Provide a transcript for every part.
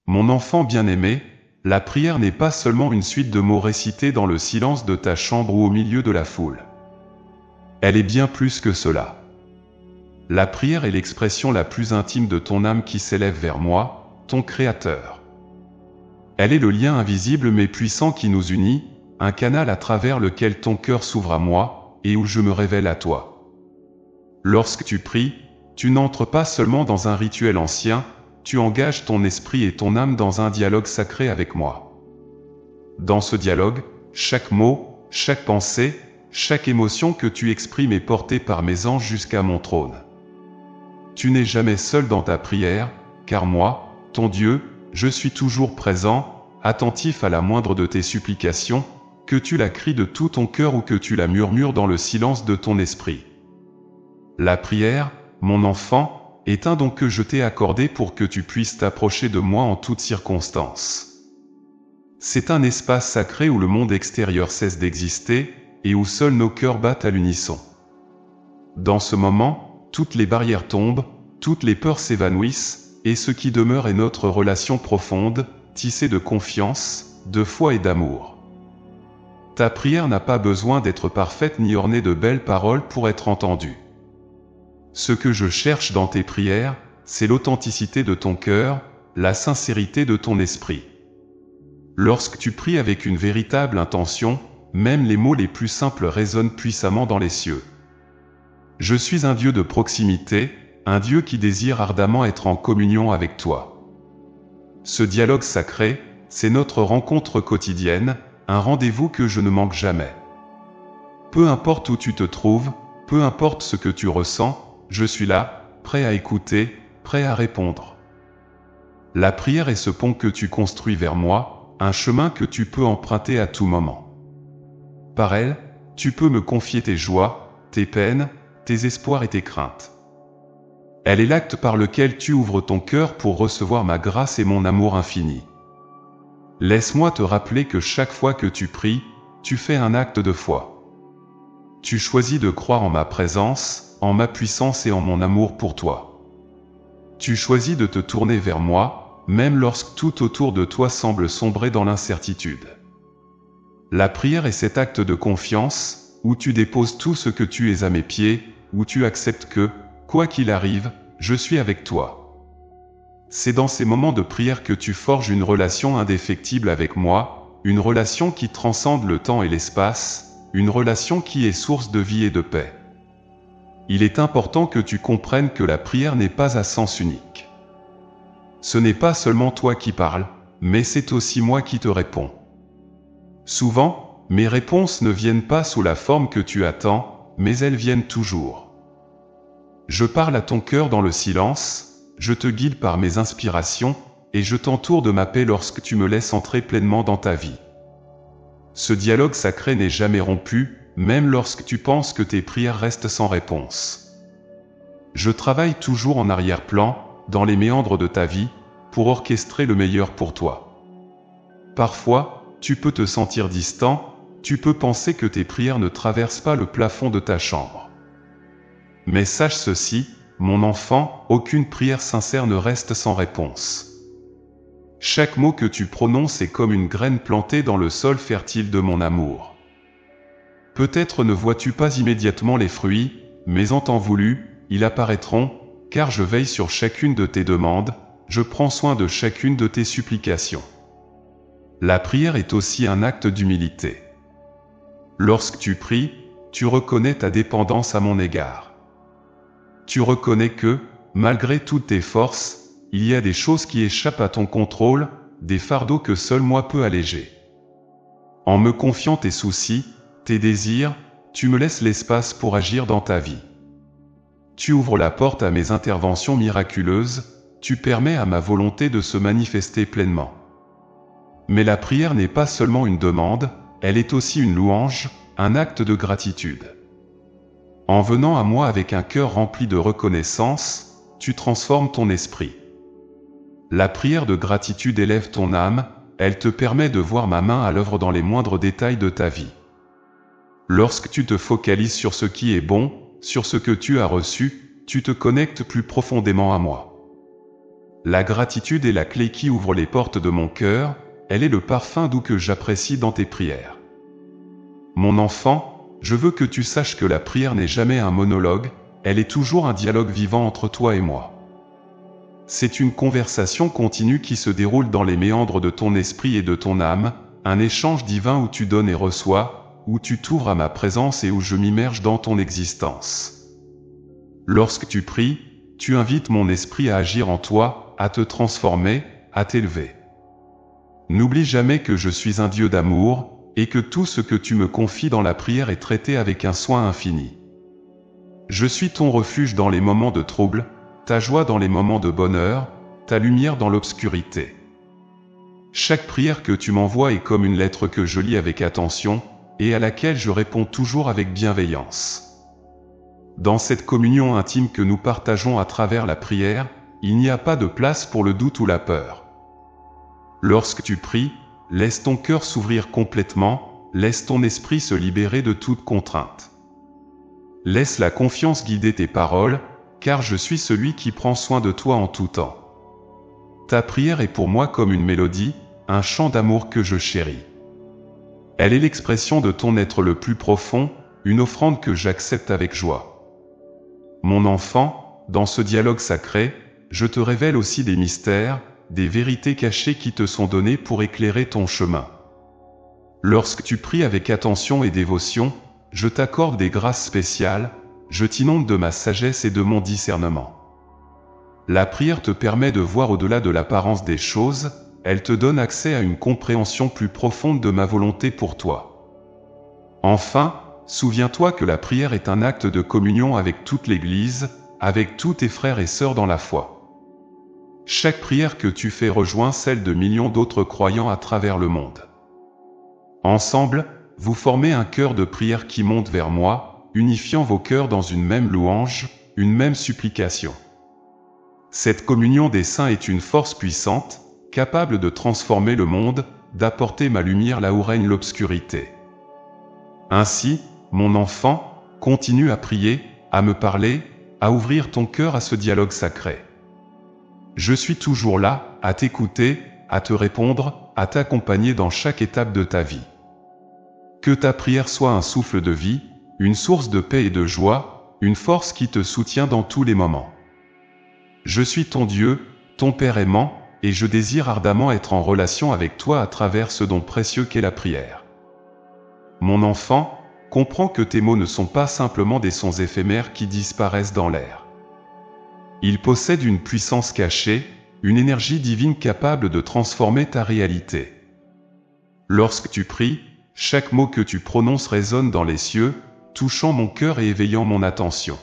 Mon enfant bien-aimé, la prière n'est pas seulement une suite de mots récités dans le silence de ta chambre ou au milieu de la foule. Elle est bien plus que cela. La prière est l'expression la plus intime de ton âme qui s'élève vers moi, ton Créateur. Elle est le lien invisible mais puissant qui nous unit, un canal à travers lequel ton cœur s'ouvre à moi, et où je me révèle à toi. Lorsque tu pries, tu n'entres pas seulement dans un rituel ancien, tu engages ton esprit et ton âme dans un dialogue sacré avec moi. Dans ce dialogue, chaque mot, chaque pensée, chaque émotion que tu exprimes est portée par mes anges jusqu'à mon trône. Tu n'es jamais seul dans ta prière, car moi, ton Dieu, je suis toujours présent, attentif à la moindre de tes supplications, que tu la cries de tout ton cœur ou que tu la murmures dans le silence de ton esprit. La prière, mon enfant, est un don que je t'ai accordé pour que tu puisses t'approcher de moi en toutes circonstances. C'est un espace sacré où le monde extérieur cesse d'exister, et où seuls nos cœurs battent à l'unisson. Dans ce moment, toutes les barrières tombent, toutes les peurs s'évanouissent, et ce qui demeure est notre relation profonde, tissée de confiance, de foi et d'amour. Ta prière n'a pas besoin d'être parfaite ni ornée de belles paroles pour être entendue. Ce que je cherche dans tes prières, c'est l'authenticité de ton cœur, la sincérité de ton esprit. Lorsque tu pries avec une véritable intention, même les mots les plus simples résonnent puissamment dans les cieux. Je suis un Dieu de proximité, un Dieu qui désire ardemment être en communion avec toi. Ce dialogue sacré, c'est notre rencontre quotidienne, un rendez-vous que je ne manque jamais. Peu importe où tu te trouves, peu importe ce que tu ressens, je suis là, prêt à écouter, prêt à répondre. La prière est ce pont que tu construis vers moi, un chemin que tu peux emprunter à tout moment. Par elle, tu peux me confier tes joies, tes peines, tes espoirs et tes craintes. Elle est l'acte par lequel tu ouvres ton cœur pour recevoir ma grâce et mon amour infini. Laisse-moi te rappeler que chaque fois que tu pries, tu fais un acte de foi. Tu choisis de croire en ma présence, en ma puissance et en mon amour pour toi. Tu choisis de te tourner vers moi, même lorsque tout autour de toi semble sombrer dans l'incertitude. La prière est cet acte de confiance, où tu déposes tout ce que tu es à mes pieds, où tu acceptes que, quoi qu'il arrive, je suis avec toi. C'est dans ces moments de prière que tu forges une relation indéfectible avec moi, une relation qui transcende le temps et l'espace, une relation qui est source de vie et de paix. Il est important que tu comprennes que la prière n'est pas à sens unique. Ce n'est pas seulement toi qui parles, mais c'est aussi moi qui te réponds. Souvent, mes réponses ne viennent pas sous la forme que tu attends, mais elles viennent toujours. Je parle à ton cœur dans le silence, je te guide par mes inspirations, et je t'entoure de ma paix lorsque tu me laisses entrer pleinement dans ta vie. Ce dialogue sacré n'est jamais rompu, même lorsque tu penses que tes prières restent sans réponse. Je travaille toujours en arrière-plan, dans les méandres de ta vie, pour orchestrer le meilleur pour toi. Parfois, tu peux te sentir distant, tu peux penser que tes prières ne traversent pas le plafond de ta chambre. Mais sache ceci, mon enfant, aucune prière sincère ne reste sans réponse. Chaque mot que tu prononces est comme une graine plantée dans le sol fertile de mon amour. Peut-être ne vois-tu pas immédiatement les fruits, mais en temps voulu, ils apparaîtront, car je veille sur chacune de tes demandes, je prends soin de chacune de tes supplications. La prière est aussi un acte d'humilité. Lorsque tu pries, tu reconnais ta dépendance à mon égard. Tu reconnais que, malgré toutes tes forces, il y a des choses qui échappent à ton contrôle, des fardeaux que seul moi peux alléger. En me confiant tes soucis, tes désirs, tu me laisses l'espace pour agir dans ta vie. Tu ouvres la porte à mes interventions miraculeuses, tu permets à ma volonté de se manifester pleinement. Mais la prière n'est pas seulement une demande, elle est aussi une louange, un acte de gratitude. En venant à moi avec un cœur rempli de reconnaissance, tu transformes ton esprit. La prière de gratitude élève ton âme, elle te permet de voir ma main à l'œuvre dans les moindres détails de ta vie. Lorsque tu te focalises sur ce qui est bon, sur ce que tu as reçu, tu te connectes plus profondément à moi. La gratitude est la clé qui ouvre les portes de mon cœur, elle est le parfum doux que j'apprécie dans tes prières. Mon enfant, je veux que tu saches que la prière n'est jamais un monologue, elle est toujours un dialogue vivant entre toi et moi. C'est une conversation continue qui se déroule dans les méandres de ton esprit et de ton âme, un échange divin où tu donnes et reçois, où tu t'ouvres à ma présence et où je m'immerge dans ton existence. Lorsque tu pries, tu invites mon esprit à agir en toi, à te transformer, à t'élever. N'oublie jamais que je suis un Dieu d'amour, et que tout ce que tu me confies dans la prière est traité avec un soin infini. Je suis ton refuge dans les moments de trouble, ta joie dans les moments de bonheur, ta lumière dans l'obscurité. Chaque prière que tu m'envoies est comme une lettre que je lis avec attention, et à laquelle je réponds toujours avec bienveillance. Dans cette communion intime que nous partageons à travers la prière, il n'y a pas de place pour le doute ou la peur. Lorsque tu pries, laisse ton cœur s'ouvrir complètement, laisse ton esprit se libérer de toute contrainte. Laisse la confiance guider tes paroles, car je suis celui qui prend soin de toi en tout temps. Ta prière est pour moi comme une mélodie, un chant d'amour que je chéris. Elle est l'expression de ton être le plus profond, une offrande que j'accepte avec joie. Mon enfant, dans ce dialogue sacré, je te révèle aussi des mystères, des vérités cachées qui te sont données pour éclairer ton chemin. Lorsque tu pries avec attention et dévotion, je t'accorde des grâces spéciales, je t'inonde de ma sagesse et de mon discernement. La prière te permet de voir au-delà de l'apparence des choses, elle te donne accès à une compréhension plus profonde de ma volonté pour toi. Enfin, souviens-toi que la prière est un acte de communion avec toute l'Église, avec tous tes frères et sœurs dans la foi. Chaque prière que tu fais rejoint celle de millions d'autres croyants à travers le monde. Ensemble, vous formez un chœur de prière qui monte vers moi, unifiant vos cœurs dans une même louange, une même supplication. Cette communion des saints est une force puissante, capable de transformer le monde, d'apporter ma lumière là où règne l'obscurité. Ainsi, mon enfant, continue à prier, à me parler, à ouvrir ton cœur à ce dialogue sacré. Je suis toujours là, à t'écouter, à te répondre, à t'accompagner dans chaque étape de ta vie. Que ta prière soit un souffle de vie, une source de paix et de joie, une force qui te soutient dans tous les moments. Je suis ton Dieu, ton Père aimant, et je désire ardemment être en relation avec toi à travers ce don précieux qu'est la prière. Mon enfant, comprends que tes mots ne sont pas simplement des sons éphémères qui disparaissent dans l'air. Ils possèdent une puissance cachée, une énergie divine capable de transformer ta réalité. Lorsque tu pries, chaque mot que tu prononces résonne dans les cieux, touchant mon cœur et éveillant mon attention.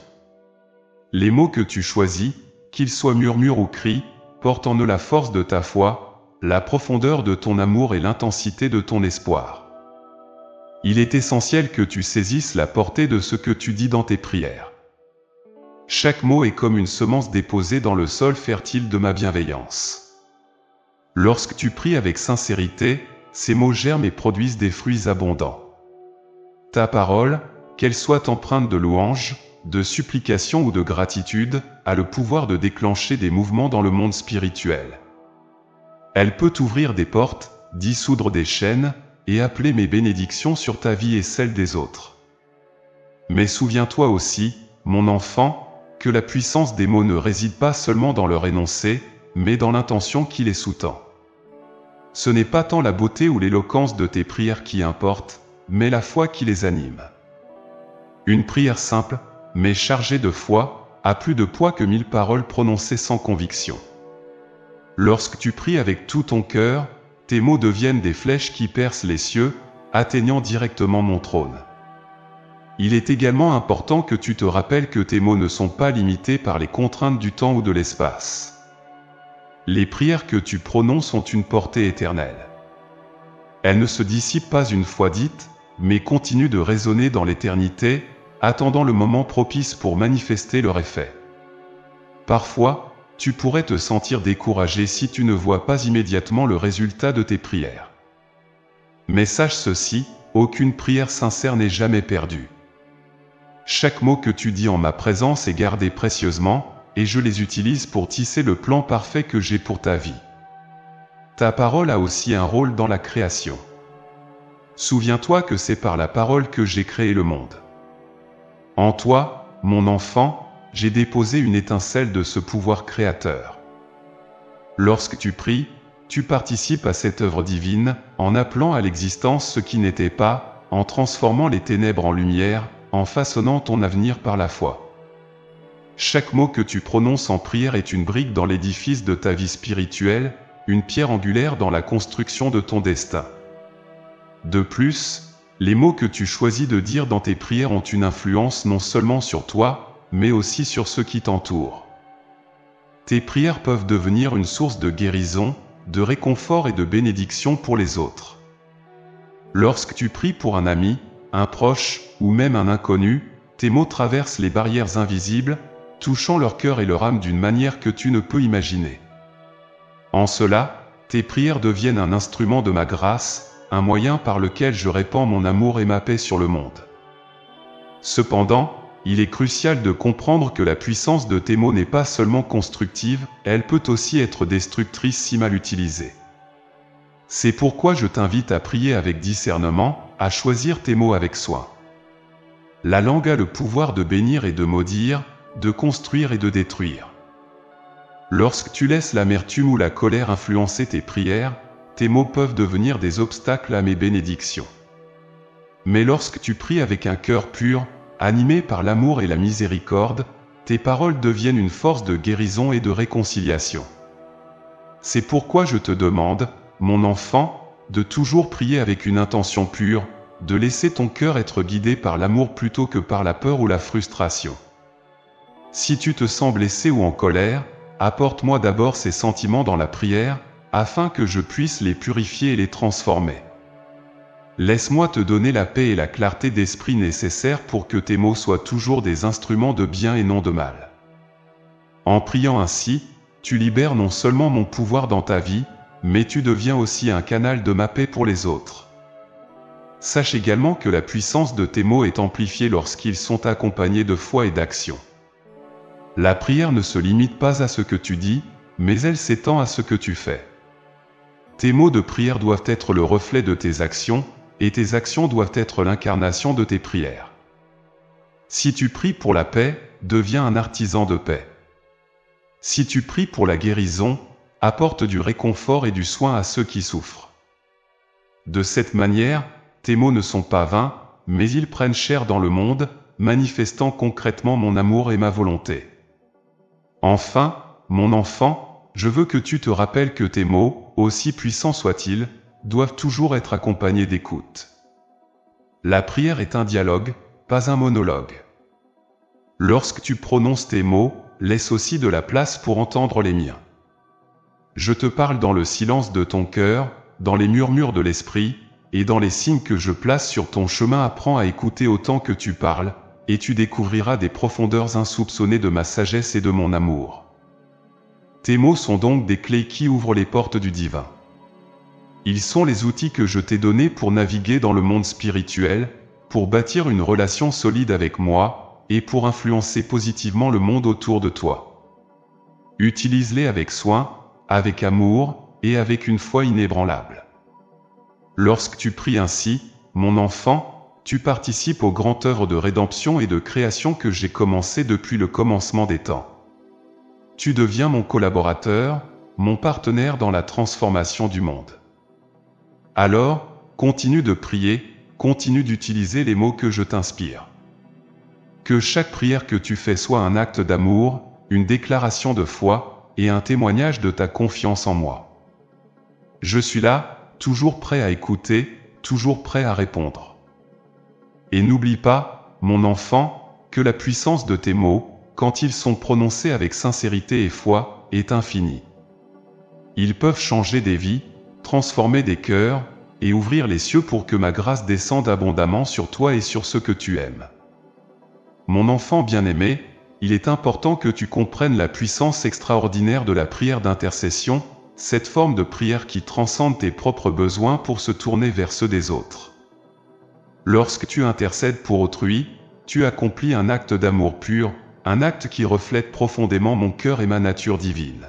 Les mots que tu choisis, qu'ils soient murmures ou cris, portent en eux la force de ta foi, la profondeur de ton amour et l'intensité de ton espoir. Il est essentiel que tu saisisses la portée de ce que tu dis dans tes prières. Chaque mot est comme une semence déposée dans le sol fertile de ma bienveillance. Lorsque tu pries avec sincérité, ces mots germent et produisent des fruits abondants. Ta parole, qu'elle soit empreinte de louange, de supplication ou de gratitude, a le pouvoir de déclencher des mouvements dans le monde spirituel. Elle peut ouvrir des portes, dissoudre des chaînes, et appeler mes bénédictions sur ta vie et celle des autres. Mais souviens-toi aussi, mon enfant, que la puissance des mots ne réside pas seulement dans leur énoncé, mais dans l'intention qui les sous-tend. Ce n'est pas tant la beauté ou l'éloquence de tes prières qui importe, mais la foi qui les anime. Une prière simple, mais chargée de foi, a plus de poids que 1000 paroles prononcées sans conviction. Lorsque tu pries avec tout ton cœur, tes mots deviennent des flèches qui percent les cieux, atteignant directement mon trône. Il est également important que tu te rappelles que tes mots ne sont pas limités par les contraintes du temps ou de l'espace. Les prières que tu prononces ont une portée éternelle. Elles ne se dissipent pas une fois dites, mais continuent de résonner dans l'éternité, attendant le moment propice pour manifester leur effet. Parfois, tu pourrais te sentir découragé si tu ne vois pas immédiatement le résultat de tes prières. Mais sache ceci, aucune prière sincère n'est jamais perdue. Chaque mot que tu dis en ma présence est gardé précieusement, et je les utilise pour tisser le plan parfait que j'ai pour ta vie. Ta parole a aussi un rôle dans la création. Souviens-toi que c'est par la parole que j'ai créé le monde. En toi, mon enfant, j'ai déposé une étincelle de ce pouvoir créateur. Lorsque tu pries, tu participes à cette œuvre divine, en appelant à l'existence ce qui n'était pas, en transformant les ténèbres en lumière, en façonnant ton avenir par la foi. Chaque mot que tu prononces en prière est une brique dans l'édifice de ta vie spirituelle, une pierre angulaire dans la construction de ton destin. De plus, les mots que tu choisis de dire dans tes prières ont une influence non seulement sur toi, mais aussi sur ceux qui t'entourent. Tes prières peuvent devenir une source de guérison, de réconfort et de bénédiction pour les autres. Lorsque tu pries pour un ami, un proche ou même un inconnu, tes mots traversent les barrières invisibles, touchant leur cœur et leur âme d'une manière que tu ne peux imaginer. En cela, tes prières deviennent un instrument de ma grâce, un moyen par lequel je répands mon amour et ma paix sur le monde. Cependant, il est crucial de comprendre que la puissance de tes mots n'est pas seulement constructive, elle peut aussi être destructrice si mal utilisée. C'est pourquoi je t'invite à prier avec discernement, à choisir tes mots avec soin. La langue a le pouvoir de bénir et de maudire, de construire et de détruire. Lorsque tu laisses l'amertume ou la colère influencer tes prières, tes mots peuvent devenir des obstacles à mes bénédictions. Mais lorsque tu pries avec un cœur pur, animé par l'amour et la miséricorde, tes paroles deviennent une force de guérison et de réconciliation. C'est pourquoi je te demande, mon enfant, de toujours prier avec une intention pure, de laisser ton cœur être guidé par l'amour plutôt que par la peur ou la frustration. Si tu te sens blessé ou en colère, apporte-moi d'abord ces sentiments dans la prière, afin que je puisse les purifier et les transformer. Laisse-moi te donner la paix et la clarté d'esprit nécessaires pour que tes mots soient toujours des instruments de bien et non de mal. En priant ainsi, tu libères non seulement mon pouvoir dans ta vie, mais tu deviens aussi un canal de ma paix pour les autres. Sache également que la puissance de tes mots est amplifiée lorsqu'ils sont accompagnés de foi et d'action. La prière ne se limite pas à ce que tu dis, mais elle s'étend à ce que tu fais. Tes mots de prière doivent être le reflet de tes actions, et tes actions doivent être l'incarnation de tes prières. Si tu pries pour la paix, deviens un artisan de paix. Si tu pries pour la guérison, apporte du réconfort et du soin à ceux qui souffrent. De cette manière, tes mots ne sont pas vains, mais ils prennent chair dans le monde, manifestant concrètement mon amour et ma volonté. Enfin, mon enfant, je veux que tu te rappelles que tes mots, aussi puissants soient-ils, doivent toujours être accompagnés d'écoute. La prière est un dialogue, pas un monologue. Lorsque tu prononces tes mots, laisse aussi de la place pour entendre les miens. Je te parle dans le silence de ton cœur, dans les murmures de l'esprit, et dans les signes que je place sur ton chemin. Apprends à écouter autant que tu parles, et tu découvriras des profondeurs insoupçonnées de ma sagesse et de mon amour. Tes mots sont donc des clés qui ouvrent les portes du divin. Ils sont les outils que je t'ai donnés pour naviguer dans le monde spirituel, pour bâtir une relation solide avec moi, et pour influencer positivement le monde autour de toi. Utilise-les avec soin, avec amour, et avec une foi inébranlable. Lorsque tu pries ainsi, mon enfant, tu participes aux grandes œuvres de rédemption et de création que j'ai commencées depuis le commencement des temps. Tu deviens mon collaborateur, mon partenaire dans la transformation du monde. Alors, continue de prier, continue d'utiliser les mots que je t'inspire. Que chaque prière que tu fais soit un acte d'amour, une déclaration de foi, et un témoignage de ta confiance en moi. Je suis là, toujours prêt à écouter, toujours prêt à répondre. Et n'oublie pas, mon enfant, que la puissance de tes mots, quand ils sont prononcés avec sincérité et foi, est infinie. Ils peuvent changer des vies, transformer des cœurs, et ouvrir les cieux pour que ma grâce descende abondamment sur toi et sur ceux que tu aimes. Mon enfant bien-aimé, il est important que tu comprennes la puissance extraordinaire de la prière d'intercession, cette forme de prière qui transcende tes propres besoins pour se tourner vers ceux des autres. Lorsque tu intercèdes pour autrui, tu accomplis un acte d'amour pur, un acte qui reflète profondément mon cœur et ma nature divine.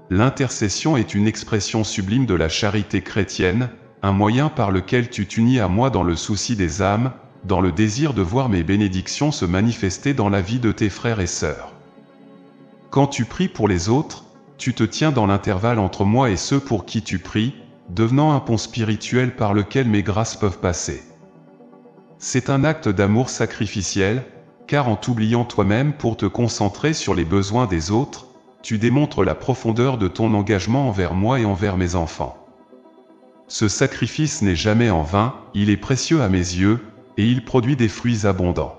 L'intercession est une expression sublime de la charité chrétienne, un moyen par lequel tu t'unis à moi dans le souci des âmes, dans le désir de voir mes bénédictions se manifester dans la vie de tes frères et sœurs. Quand tu pries pour les autres, tu te tiens dans l'intervalle entre moi et ceux pour qui tu pries, devenant un pont spirituel par lequel mes grâces peuvent passer. C'est un acte d'amour sacrificiel, car en t'oubliant toi-même pour te concentrer sur les besoins des autres, tu démontres la profondeur de ton engagement envers moi et envers mes enfants. Ce sacrifice n'est jamais en vain, il est précieux à mes yeux, et il produit des fruits abondants.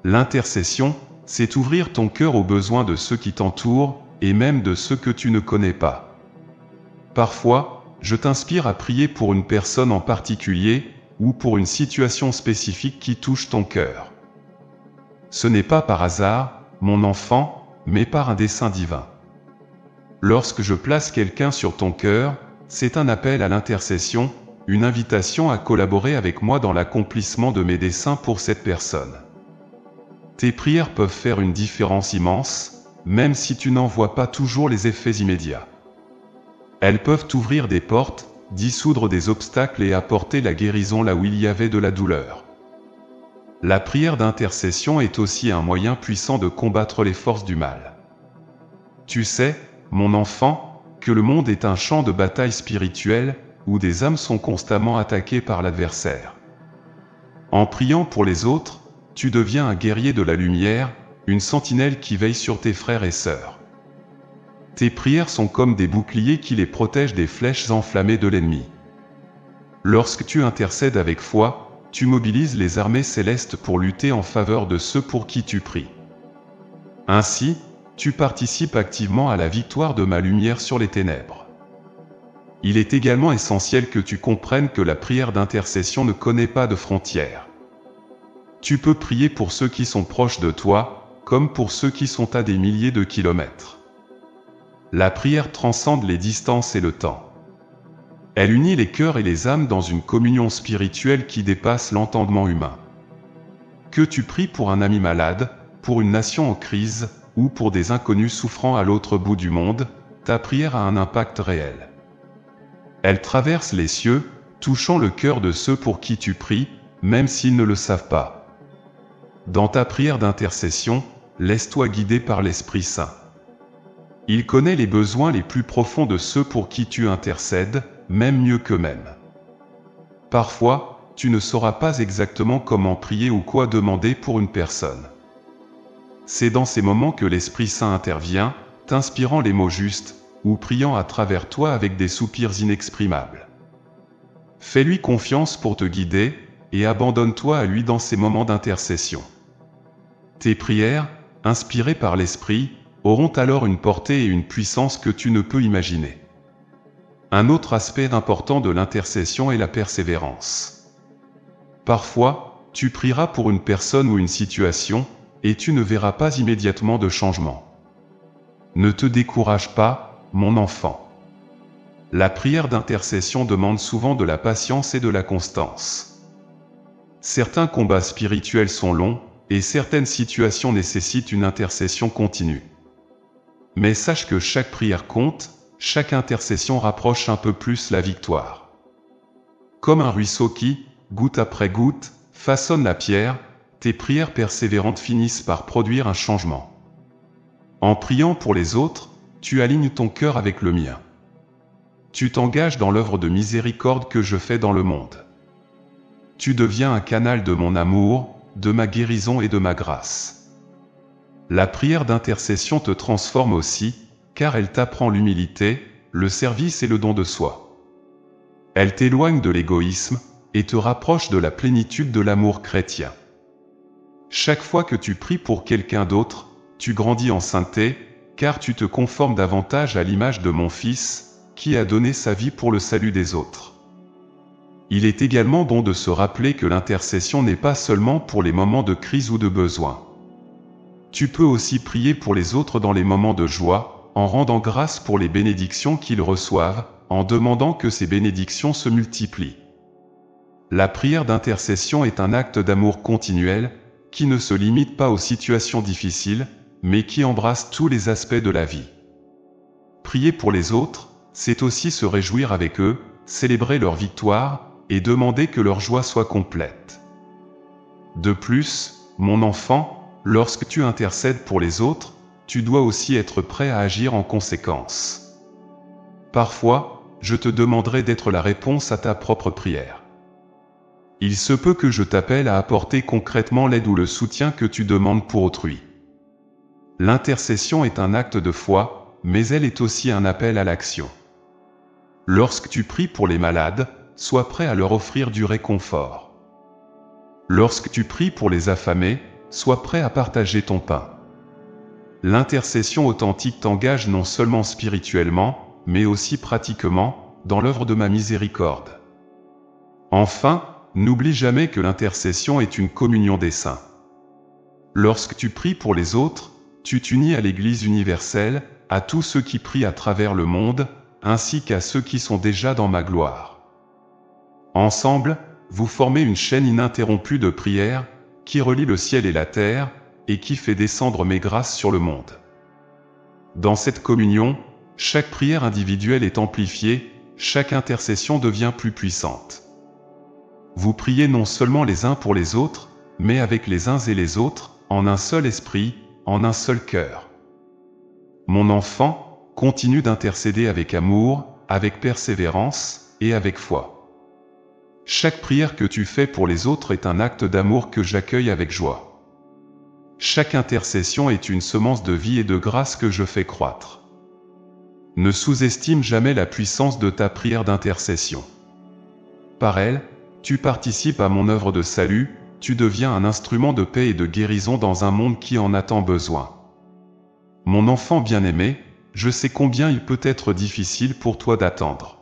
L'intercession, c'est ouvrir ton cœur aux besoins de ceux qui t'entourent, et même de ceux que tu ne connais pas. Parfois, je t'inspire à prier pour une personne en particulier, ou pour une situation spécifique qui touche ton cœur. Ce n'est pas par hasard, mon enfant, mais par un dessein divin. Lorsque je place quelqu'un sur ton cœur, c'est un appel à l'intercession, une invitation à collaborer avec moi dans l'accomplissement de mes desseins pour cette personne. Tes prières peuvent faire une différence immense, même si tu n'en vois pas toujours les effets immédiats. Elles peuvent ouvrir des portes, dissoudre des obstacles et apporter la guérison là où il y avait de la douleur. La prière d'intercession est aussi un moyen puissant de combattre les forces du mal. Tu sais, mon enfant, que le monde est un champ de bataille spirituelle, où des âmes sont constamment attaquées par l'adversaire. En priant pour les autres, tu deviens un guerrier de la lumière, une sentinelle qui veille sur tes frères et sœurs. Tes prières sont comme des boucliers qui les protègent des flèches enflammées de l'ennemi. Lorsque tu intercèdes avec foi, tu mobilises les armées célestes pour lutter en faveur de ceux pour qui tu pries. Ainsi, tu participes activement à la victoire de ma lumière sur les ténèbres. Il est également essentiel que tu comprennes que la prière d'intercession ne connaît pas de frontières. Tu peux prier pour ceux qui sont proches de toi, comme pour ceux qui sont à des milliers de kilomètres. La prière transcende les distances et le temps. Elle unit les cœurs et les âmes dans une communion spirituelle qui dépasse l'entendement humain. Que tu pries pour un ami malade, pour une nation en crise, ou pour des inconnus souffrant à l'autre bout du monde, ta prière a un impact réel. Elle traverse les cieux, touchant le cœur de ceux pour qui tu pries, même s'ils ne le savent pas. Dans ta prière d'intercession, laisse-toi guider par l'Esprit Saint. Il connaît les besoins les plus profonds de ceux pour qui tu intercèdes, même mieux qu'eux-mêmes. Parfois, tu ne sauras pas exactement comment prier ou quoi demander pour une personne. C'est dans ces moments que l'Esprit Saint intervient, t'inspirant les mots justes, ou priant à travers toi avec des soupirs inexprimables. Fais-lui confiance pour te guider, et abandonne-toi à lui dans ces moments d'intercession. Tes prières, inspirées par l'Esprit, auront alors une portée et une puissance que tu ne peux imaginer. Un autre aspect important de l'intercession est la persévérance. Parfois, tu prieras pour une personne ou une situation, et tu ne verras pas immédiatement de changement. Ne te décourage pas, mon enfant. La prière d'intercession demande souvent de la patience et de la constance. Certains combats spirituels sont longs, et certaines situations nécessitent une intercession continue. Mais sache que chaque prière compte, chaque intercession rapproche un peu plus la victoire. Comme un ruisseau qui, goutte après goutte, façonne la pierre, tes prières persévérantes finissent par produire un changement. En priant pour les autres, tu alignes ton cœur avec le mien. Tu t'engages dans l'œuvre de miséricorde que je fais dans le monde. Tu deviens un canal de mon amour, de ma guérison et de ma grâce. La prière d'intercession te transforme aussi, car elle t'apprend l'humilité, le service et le don de soi. Elle t'éloigne de l'égoïsme, et te rapproche de la plénitude de l'amour chrétien. Chaque fois que tu pries pour quelqu'un d'autre, tu grandis en sainteté, car tu te conformes davantage à l'image de mon Fils, qui a donné sa vie pour le salut des autres. Il est également bon de se rappeler que l'intercession n'est pas seulement pour les moments de crise ou de besoin. Tu peux aussi prier pour les autres dans les moments de joie, en rendant grâce pour les bénédictions qu'ils reçoivent, en demandant que ces bénédictions se multiplient. La prière d'intercession est un acte d'amour continuel, qui ne se limite pas aux situations difficiles, mais qui embrasse tous les aspects de la vie. Prier pour les autres, c'est aussi se réjouir avec eux, célébrer leur victoire, et demander que leur joie soit complète. De plus, mon enfant, lorsque tu intercèdes pour les autres, tu dois aussi être prêt à agir en conséquence. Parfois, je te demanderai d'être la réponse à ta propre prière. Il se peut que je t'appelle à apporter concrètement l'aide ou le soutien que tu demandes pour autrui. L'intercession est un acte de foi, mais elle est aussi un appel à l'action. Lorsque tu pries pour les malades, sois prêt à leur offrir du réconfort. Lorsque tu pries pour les affamés, sois prêt à partager ton pain. L'intercession authentique t'engage non seulement spirituellement, mais aussi pratiquement, dans l'œuvre de ma miséricorde. Enfin, n'oublie jamais que l'intercession est une communion des saints. Lorsque tu pries pour les autres, tu t'unis à l'Église universelle, à tous ceux qui prient à travers le monde, ainsi qu'à ceux qui sont déjà dans ma gloire. Ensemble, vous formez une chaîne ininterrompue de prières, qui relie le ciel et la terre, et qui fait descendre mes grâces sur le monde. Dans cette communion, chaque prière individuelle est amplifiée, chaque intercession devient plus puissante. Vous priez non seulement les uns pour les autres, mais avec les uns et les autres, en un seul esprit, en un seul cœur. Mon enfant, continue d'intercéder avec amour, avec persévérance et avec foi. Chaque prière que tu fais pour les autres est un acte d'amour que j'accueille avec joie. Chaque intercession est une semence de vie et de grâce que je fais croître. Ne sous-estime jamais la puissance de ta prière d'intercession. Par elle, tu participes à mon œuvre de salut, tu deviens un instrument de paix et de guérison dans un monde qui en a tant besoin. Mon enfant bien-aimé, je sais combien il peut être difficile pour toi d'attendre.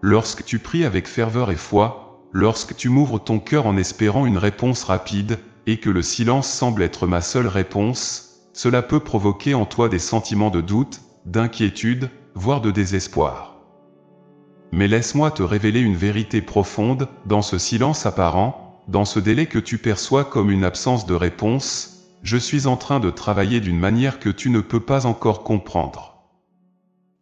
Lorsque tu pries avec ferveur et foi, lorsque tu m'ouvres ton cœur en espérant une réponse rapide, et que le silence semble être ma seule réponse, cela peut provoquer en toi des sentiments de doute, d'inquiétude, voire de désespoir. Mais laisse-moi te révéler une vérité profonde, dans ce silence apparent, dans ce délai que tu perçois comme une absence de réponse, je suis en train de travailler d'une manière que tu ne peux pas encore comprendre.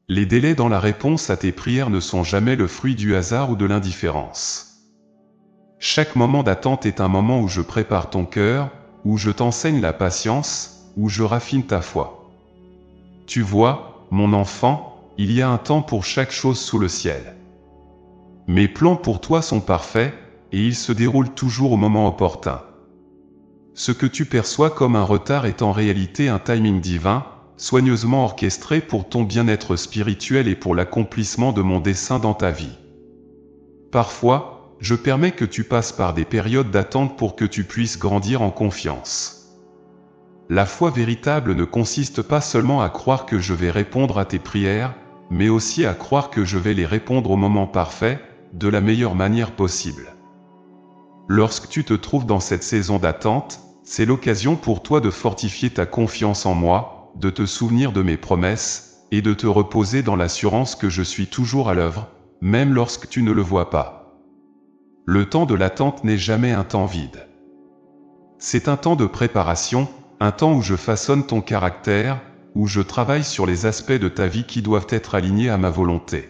Les délais dans la réponse à tes prières ne sont jamais le fruit du hasard ou de l'indifférence. Chaque moment d'attente est un moment où je prépare ton cœur, où je t'enseigne la patience, où je raffine ta foi. Tu vois, mon enfant, il y a un temps pour chaque chose sous le ciel. Mes plans pour toi sont parfaits, et ils se déroulent toujours au moment opportun. Ce que tu perçois comme un retard est en réalité un timing divin, soigneusement orchestré pour ton bien-être spirituel et pour l'accomplissement de mon dessein dans ta vie. Parfois, je permets que tu passes par des périodes d'attente pour que tu puisses grandir en confiance. La foi véritable ne consiste pas seulement à croire que je vais répondre à tes prières, mais aussi à croire que je vais les répondre au moment parfait, de la meilleure manière possible. Lorsque tu te trouves dans cette saison d'attente, c'est l'occasion pour toi de fortifier ta confiance en moi, de te souvenir de mes promesses, et de te reposer dans l'assurance que je suis toujours à l'œuvre, même lorsque tu ne le vois pas. Le temps de l'attente n'est jamais un temps vide. C'est un temps de préparation, un temps où je façonne ton caractère, où je travaille sur les aspects de ta vie qui doivent être alignés à ma volonté.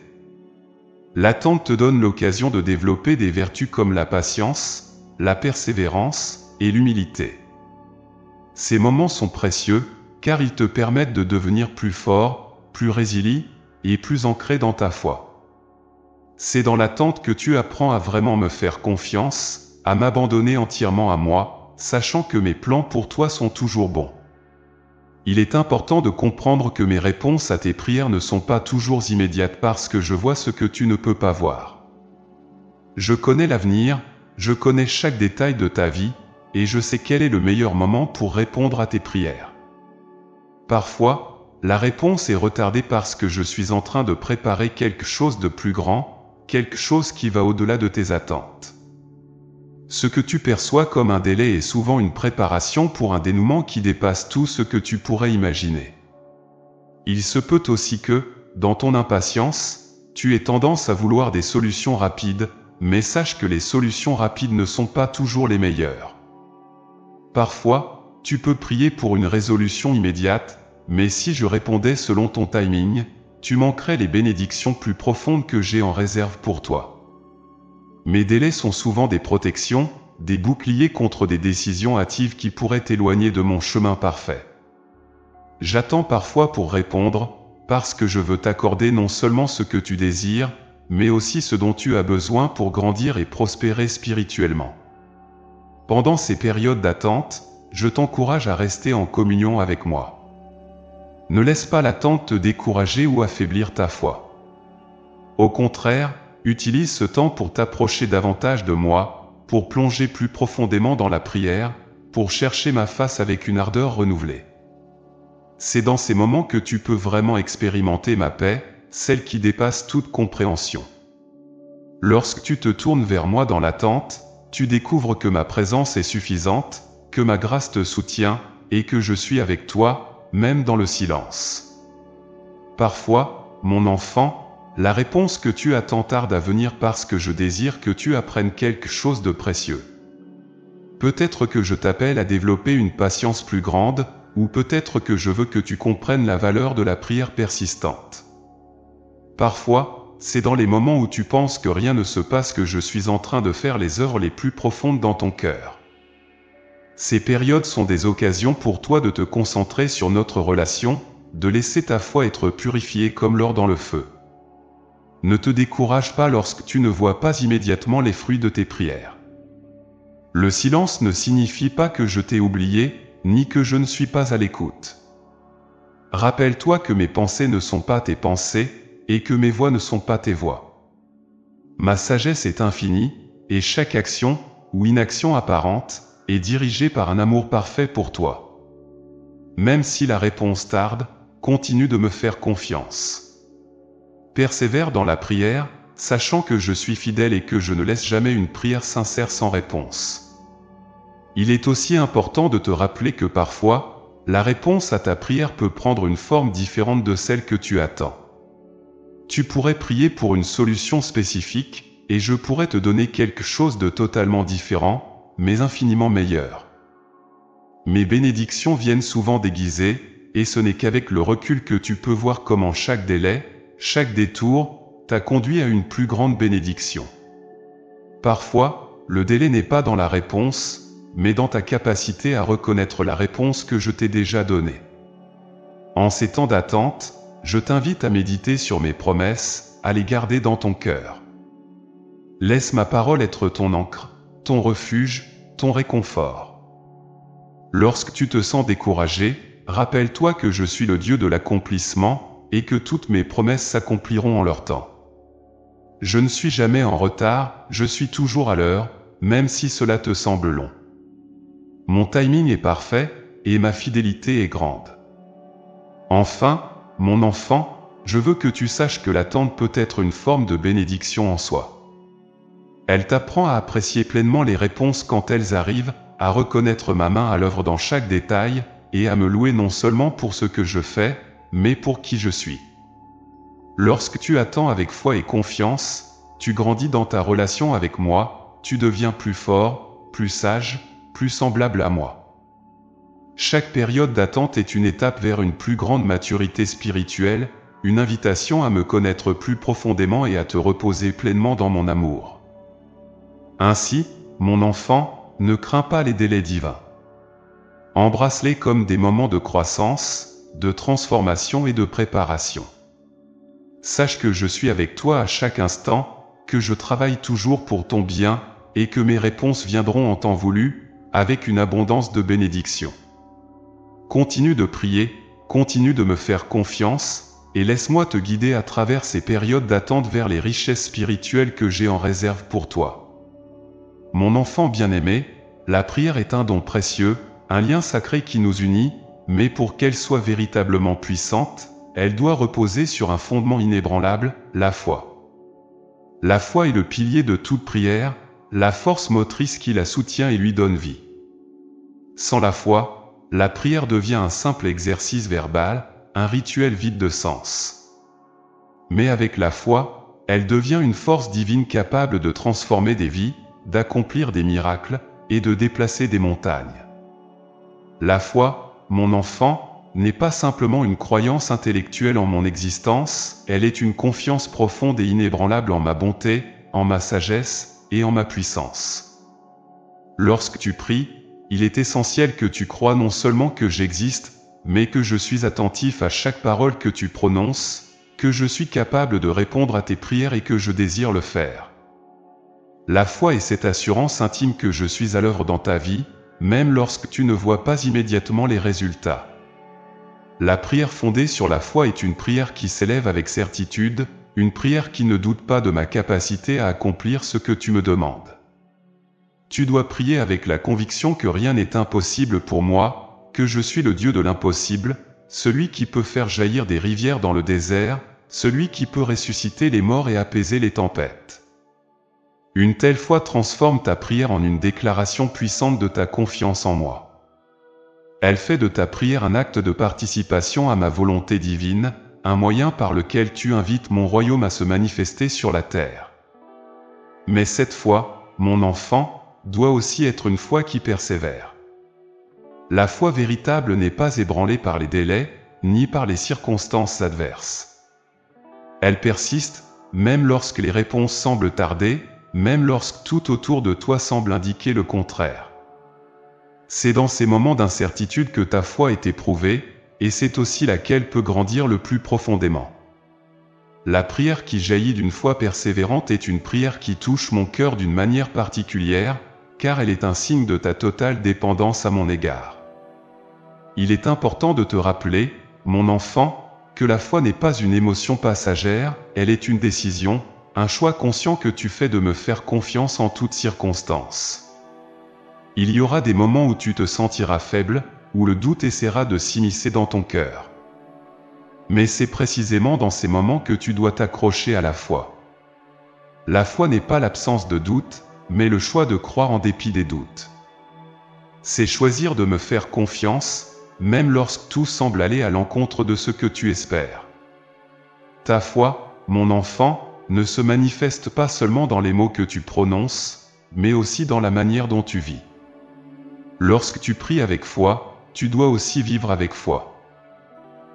L'attente te donne l'occasion de développer des vertus comme la patience, la persévérance et l'humilité. Ces moments sont précieux, car ils te permettent de devenir plus fort, plus résilient et plus ancré dans ta foi. C'est dans l'attente que tu apprends à vraiment me faire confiance, à m'abandonner entièrement à moi, sachant que mes plans pour toi sont toujours bons. Il est important de comprendre que mes réponses à tes prières ne sont pas toujours immédiates parce que je vois ce que tu ne peux pas voir. Je connais l'avenir, je connais chaque détail de ta vie, et je sais quel est le meilleur moment pour répondre à tes prières. Parfois, la réponse est retardée parce que je suis en train de préparer quelque chose de plus grand, quelque chose qui va au-delà de tes attentes. Ce que tu perçois comme un délai est souvent une préparation pour un dénouement qui dépasse tout ce que tu pourrais imaginer. Il se peut aussi que, dans ton impatience, tu aies tendance à vouloir des solutions rapides, mais sache que les solutions rapides ne sont pas toujours les meilleures. Parfois, tu peux prier pour une résolution immédiate, mais si je répondais selon ton timing, tu manquerais les bénédictions plus profondes que j'ai en réserve pour toi. Mes délais sont souvent des protections, des boucliers contre des décisions hâtives qui pourraient t'éloigner de mon chemin parfait. J'attends parfois pour répondre, parce que je veux t'accorder non seulement ce que tu désires, mais aussi ce dont tu as besoin pour grandir et prospérer spirituellement. Pendant ces périodes d'attente, je t'encourage à rester en communion avec moi. Ne laisse pas l'attente te décourager ou affaiblir ta foi. Au contraire, utilise ce temps pour t'approcher davantage de moi, pour plonger plus profondément dans la prière, pour chercher ma face avec une ardeur renouvelée. C'est dans ces moments que tu peux vraiment expérimenter ma paix, celle qui dépasse toute compréhension. Lorsque tu te tournes vers moi dans l'attente, tu découvres que ma présence est suffisante, que ma grâce te soutient, et que je suis avec toi, même dans le silence. Parfois, mon enfant, la réponse que tu attends tarde à venir parce que je désire que tu apprennes quelque chose de précieux. Peut-être que je t'appelle à développer une patience plus grande, ou peut-être que je veux que tu comprennes la valeur de la prière persistante. Parfois, c'est dans les moments où tu penses que rien ne se passe que je suis en train de faire les œuvres les plus profondes dans ton cœur. Ces périodes sont des occasions pour toi de te concentrer sur notre relation, de laisser ta foi être purifiée comme l'or dans le feu. Ne te décourage pas lorsque tu ne vois pas immédiatement les fruits de tes prières. Le silence ne signifie pas que je t'ai oublié, ni que je ne suis pas à l'écoute. Rappelle-toi que mes pensées ne sont pas tes pensées, et que mes voix ne sont pas tes voix. Ma sagesse est infinie, et chaque action, ou inaction apparente, est dirigée par un amour parfait pour toi. Même si la réponse tarde, continue de me faire confiance. Persévère dans la prière, sachant que je suis fidèle et que je ne laisse jamais une prière sincère sans réponse. Il est aussi important de te rappeler que parfois, la réponse à ta prière peut prendre une forme différente de celle que tu attends. Tu pourrais prier pour une solution spécifique, et je pourrais te donner quelque chose de totalement différent, mais infiniment meilleur. Mes bénédictions viennent souvent déguisées, et ce n'est qu'avec le recul que tu peux voir comment chaque délai, chaque détour, t'a conduit à une plus grande bénédiction. Parfois, le délai n'est pas dans la réponse, mais dans ta capacité à reconnaître la réponse que je t'ai déjà donnée. En ces temps d'attente, je t'invite à méditer sur mes promesses, à les garder dans ton cœur. Laisse ma parole être ton encre, ton refuge, ton réconfort. Lorsque tu te sens découragé, rappelle-toi que je suis le Dieu de l'accomplissement, et que toutes mes promesses s'accompliront en leur temps. Je ne suis jamais en retard, je suis toujours à l'heure, même si cela te semble long. Mon timing est parfait, et ma fidélité est grande. Enfin, mon enfant, je veux que tu saches que l'attente peut être une forme de bénédiction en soi. Elle t'apprend à apprécier pleinement les réponses quand elles arrivent, à reconnaître ma main à l'œuvre dans chaque détail, et à me louer non seulement pour ce que je fais, mais pour qui je suis. Lorsque tu attends avec foi et confiance, tu grandis dans ta relation avec moi, tu deviens plus fort, plus sage, plus semblable à moi. Chaque période d'attente est une étape vers une plus grande maturité spirituelle, une invitation à me connaître plus profondément et à te reposer pleinement dans mon amour. Ainsi, mon enfant, ne crains pas les délais divins. Embrasse-les comme des moments de croissance, de transformation et de préparation. Sache que je suis avec toi à chaque instant, que je travaille toujours pour ton bien, et que mes réponses viendront en temps voulu, avec une abondance de bénédictions. Continue de prier, continue de me faire confiance, et laisse-moi te guider à travers ces périodes d'attente vers les richesses spirituelles que j'ai en réserve pour toi. Mon enfant bien-aimé, la prière est un don précieux, un lien sacré qui nous unit, mais pour qu'elle soit véritablement puissante, elle doit reposer sur un fondement inébranlable, la foi. La foi est le pilier de toute prière, la force motrice qui la soutient et lui donne vie. Sans la foi, la prière devient un simple exercice verbal, un rituel vide de sens. Mais avec la foi, elle devient une force divine capable de transformer des vies, d'accomplir des miracles, et de déplacer des montagnes. La foi, mon enfant, n'est pas simplement une croyance intellectuelle en mon existence, elle est une confiance profonde et inébranlable en ma bonté, en ma sagesse et en ma puissance. Lorsque tu pries, il est essentiel que tu crois non seulement que j'existe, mais que je suis attentif à chaque parole que tu prononces, que je suis capable de répondre à tes prières et que je désire le faire. La foi est cette assurance intime que je suis à l'œuvre dans ta vie, même lorsque tu ne vois pas immédiatement les résultats. La prière fondée sur la foi est une prière qui s'élève avec certitude, une prière qui ne doute pas de ma capacité à accomplir ce que tu me demandes. Tu dois prier avec la conviction que rien n'est impossible pour moi, que je suis le Dieu de l'impossible, celui qui peut faire jaillir des rivières dans le désert, celui qui peut ressusciter les morts et apaiser les tempêtes. Une telle foi transforme ta prière en une déclaration puissante de ta confiance en moi. Elle fait de ta prière un acte de participation à ma volonté divine, un moyen par lequel tu invites mon royaume à se manifester sur la terre. Mais cette foi, mon enfant, doit aussi être une foi qui persévère. La foi véritable n'est pas ébranlée par les délais, ni par les circonstances adverses. Elle persiste, même lorsque les réponses semblent tarder, même lorsque tout autour de toi semble indiquer le contraire. C'est dans ces moments d'incertitude que ta foi est éprouvée, et c'est aussi laquelle peut grandir le plus profondément. La prière qui jaillit d'une foi persévérante est une prière qui touche mon cœur d'une manière particulière, car elle est un signe de ta totale dépendance à mon égard. Il est important de te rappeler, mon enfant, que la foi n'est pas une émotion passagère, elle est une décision, un choix conscient que tu fais de me faire confiance en toutes circonstances. Il y aura des moments où tu te sentiras faible, où le doute essaiera de s'immiscer dans ton cœur. Mais c'est précisément dans ces moments que tu dois t'accrocher à la foi. La foi n'est pas l'absence de doute, mais le choix de croire en dépit des doutes. C'est choisir de me faire confiance, même lorsque tout semble aller à l'encontre de ce que tu espères. Ta foi, mon enfant, ne se manifeste pas seulement dans les mots que tu prononces, mais aussi dans la manière dont tu vis. Lorsque tu pries avec foi, tu dois aussi vivre avec foi.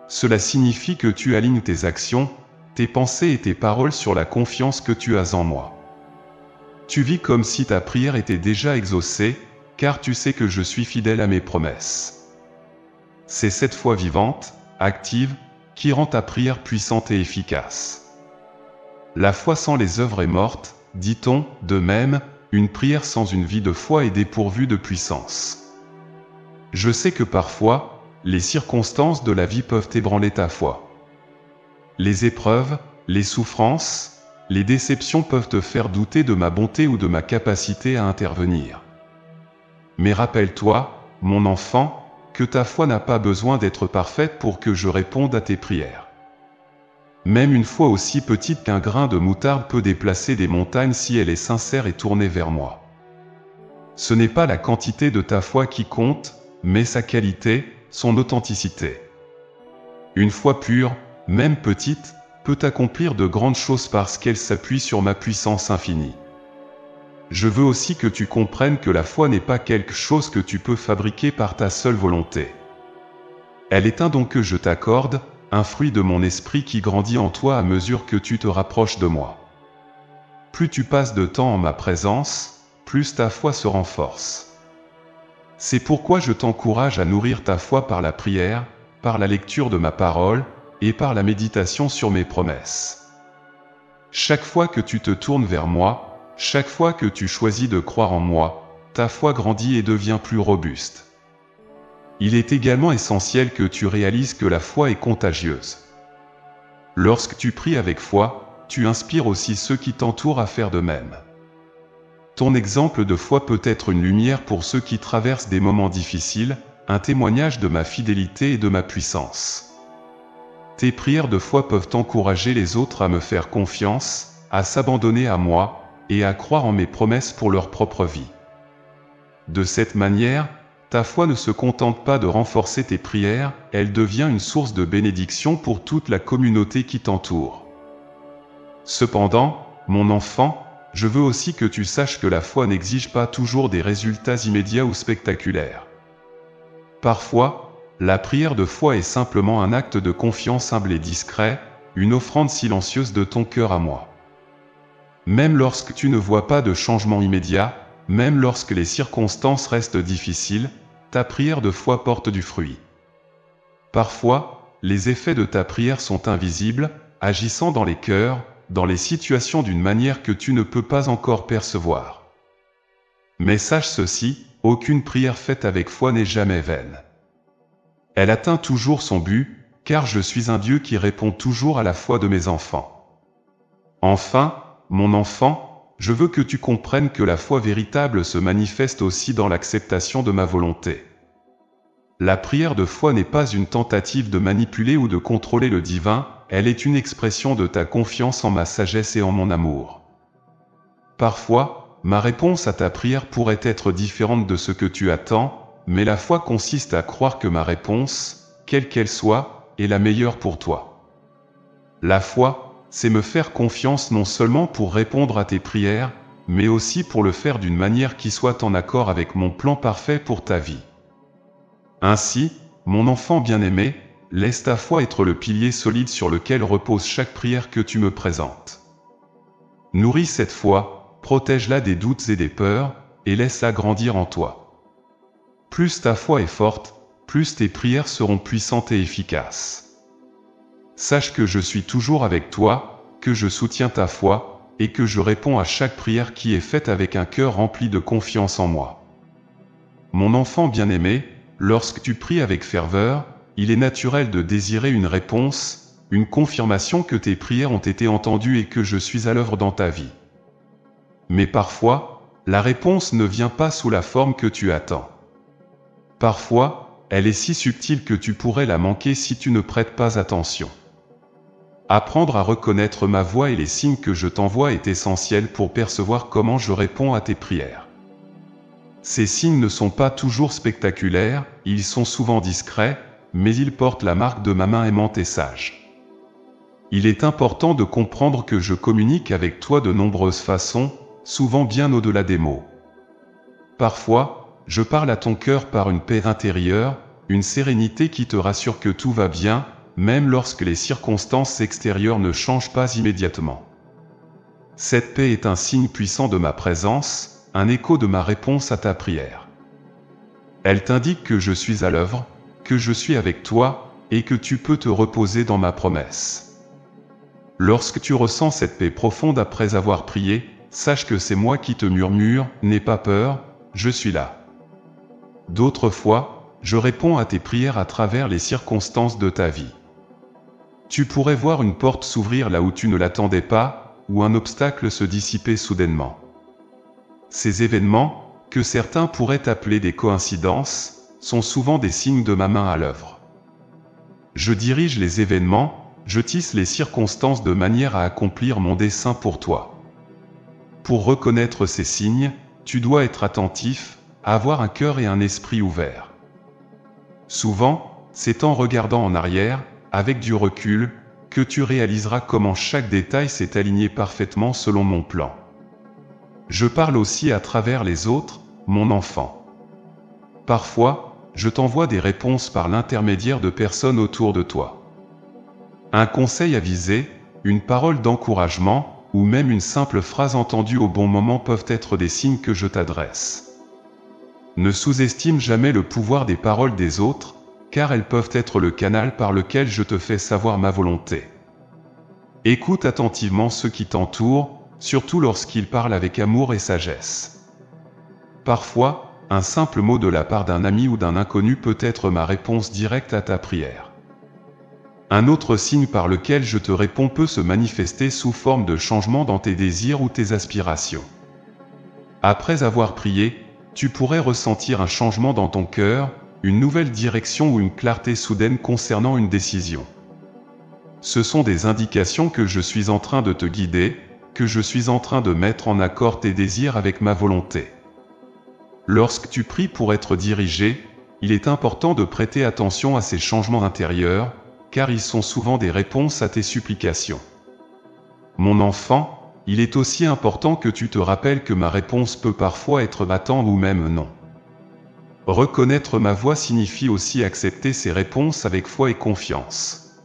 Cela signifie que tu alignes tes actions, tes pensées et tes paroles sur la confiance que tu as en moi. Tu vis comme si ta prière était déjà exaucée, car tu sais que je suis fidèle à mes promesses. C'est cette foi vivante, active, qui rend ta prière puissante et efficace. La foi sans les œuvres est morte, dit-on, de même, une prière sans une vie de foi est dépourvue de puissance. Je sais que parfois, les circonstances de la vie peuvent ébranler ta foi. Les épreuves, les souffrances, les déceptions peuvent te faire douter de ma bonté ou de ma capacité à intervenir. Mais rappelle-toi, mon enfant, que ta foi n'a pas besoin d'être parfaite pour que je réponde à tes prières. Même une foi aussi petite qu'un grain de moutarde peut déplacer des montagnes si elle est sincère et tournée vers moi. Ce n'est pas la quantité de ta foi qui compte, mais sa qualité, son authenticité. Une foi pure, même petite, peut accomplir de grandes choses parce qu'elle s'appuie sur ma puissance infinie. Je veux aussi que tu comprennes que la foi n'est pas quelque chose que tu peux fabriquer par ta seule volonté. Elle est un don que je t'accorde, un fruit de mon esprit qui grandit en toi à mesure que tu te rapproches de moi. Plus tu passes de temps en ma présence, plus ta foi se renforce. C'est pourquoi je t'encourage à nourrir ta foi par la prière, par la lecture de ma parole, et par la méditation sur mes promesses. Chaque fois que tu te tournes vers moi, chaque fois que tu choisis de croire en moi, ta foi grandit et devient plus robuste. Il est également essentiel que tu réalises que la foi est contagieuse. Lorsque tu pries avec foi, tu inspires aussi ceux qui t'entourent à faire de même. Ton exemple de foi peut être une lumière pour ceux qui traversent des moments difficiles, un témoignage de ma fidélité et de ma puissance. Tes prières de foi peuvent encourager les autres à me faire confiance, à s'abandonner à moi, et à croire en mes promesses pour leur propre vie. De cette manière, ta foi ne se contente pas de renforcer tes prières, elle devient une source de bénédiction pour toute la communauté qui t'entoure. Cependant, mon enfant, je veux aussi que tu saches que la foi n'exige pas toujours des résultats immédiats ou spectaculaires. Parfois, la prière de foi est simplement un acte de confiance humble et discret, une offrande silencieuse de ton cœur à moi. Même lorsque tu ne vois pas de changement immédiat, même lorsque les circonstances restent difficiles, ta prière de foi porte du fruit. Parfois, les effets de ta prière sont invisibles, agissant dans les cœurs, dans les situations d'une manière que tu ne peux pas encore percevoir. Mais sache ceci, aucune prière faite avec foi n'est jamais vaine. Elle atteint toujours son but, car je suis un Dieu qui répond toujours à la foi de mes enfants. Enfin, mon enfant, je veux que tu comprennes que la foi véritable se manifeste aussi dans l'acceptation de ma volonté. La prière de foi n'est pas une tentative de manipuler ou de contrôler le divin, elle est une expression de ta confiance en ma sagesse et en mon amour. Parfois, ma réponse à ta prière pourrait être différente de ce que tu attends, mais la foi consiste à croire que ma réponse, quelle qu'elle soit, est la meilleure pour toi. La foi, c'est me faire confiance non seulement pour répondre à tes prières, mais aussi pour le faire d'une manière qui soit en accord avec mon plan parfait pour ta vie. Ainsi, mon enfant bien-aimé, laisse ta foi être le pilier solide sur lequel repose chaque prière que tu me présentes. Nourris cette foi, protège-la des doutes et des peurs, et laisse-la grandir en toi. Plus ta foi est forte, plus tes prières seront puissantes et efficaces. Sache que je suis toujours avec toi, que je soutiens ta foi, et que je réponds à chaque prière qui est faite avec un cœur rempli de confiance en moi. Mon enfant bien-aimé, lorsque tu pries avec ferveur, il est naturel de désirer une réponse, une confirmation que tes prières ont été entendues et que je suis à l'œuvre dans ta vie. Mais parfois, la réponse ne vient pas sous la forme que tu attends. Parfois, elle est si subtile que tu pourrais la manquer si tu ne prêtes pas attention. Apprendre à reconnaître ma voix et les signes que je t'envoie est essentiel pour percevoir comment je réponds à tes prières. Ces signes ne sont pas toujours spectaculaires, ils sont souvent discrets, mais ils portent la marque de ma main aimante et sage. Il est important de comprendre que je communique avec toi de nombreuses façons, souvent bien au-delà des mots. Parfois, je parle à ton cœur par une paix intérieure, une sérénité qui te rassure que tout va bien, même lorsque les circonstances extérieures ne changent pas immédiatement. Cette paix est un signe puissant de ma présence, un écho de ma réponse à ta prière. Elle t'indique que je suis à l'œuvre, que je suis avec toi, et que tu peux te reposer dans ma promesse. Lorsque tu ressens cette paix profonde après avoir prié, sache que c'est moi qui te murmure, n'aie pas peur, je suis là. D'autres fois, je réponds à tes prières à travers les circonstances de ta vie. Tu pourrais voir une porte s'ouvrir là où tu ne l'attendais pas, ou un obstacle se dissiper soudainement. Ces événements, que certains pourraient appeler des coïncidences, sont souvent des signes de ma main à l'œuvre. Je dirige les événements, je tisse les circonstances de manière à accomplir mon dessein pour toi. Pour reconnaître ces signes, tu dois être attentif, avoir un cœur et un esprit ouverts. Souvent, c'est en regardant en arrière, avec du recul, que tu réaliseras comment chaque détail s'est aligné parfaitement selon mon plan. Je parle aussi à travers les autres, mon enfant. Parfois, je t'envoie des réponses par l'intermédiaire de personnes autour de toi. Un conseil avisé, une parole d'encouragement, ou même une simple phrase entendue au bon moment peuvent être des signes que je t'adresse. Ne sous-estime jamais le pouvoir des paroles des autres, car elles peuvent être le canal par lequel je te fais savoir ma volonté. Écoute attentivement ceux qui t'entourent, surtout lorsqu'ils parlent avec amour et sagesse. Parfois, un simple mot de la part d'un ami ou d'un inconnu peut être ma réponse directe à ta prière. Un autre signe par lequel je te réponds peut se manifester sous forme de changement dans tes désirs ou tes aspirations. Après avoir prié, tu pourrais ressentir un changement dans ton cœur, une nouvelle direction ou une clarté soudaine concernant une décision. Ce sont des indications que je suis en train de te guider, que je suis en train de mettre en accord tes désirs avec ma volonté. Lorsque tu pries pour être dirigé, il est important de prêter attention à ces changements intérieurs, car ils sont souvent des réponses à tes supplications. Mon enfant, il est aussi important que tu te rappelles que ma réponse peut parfois être attends ou même non. Reconnaître ma voix signifie aussi accepter ses réponses avec foi et confiance.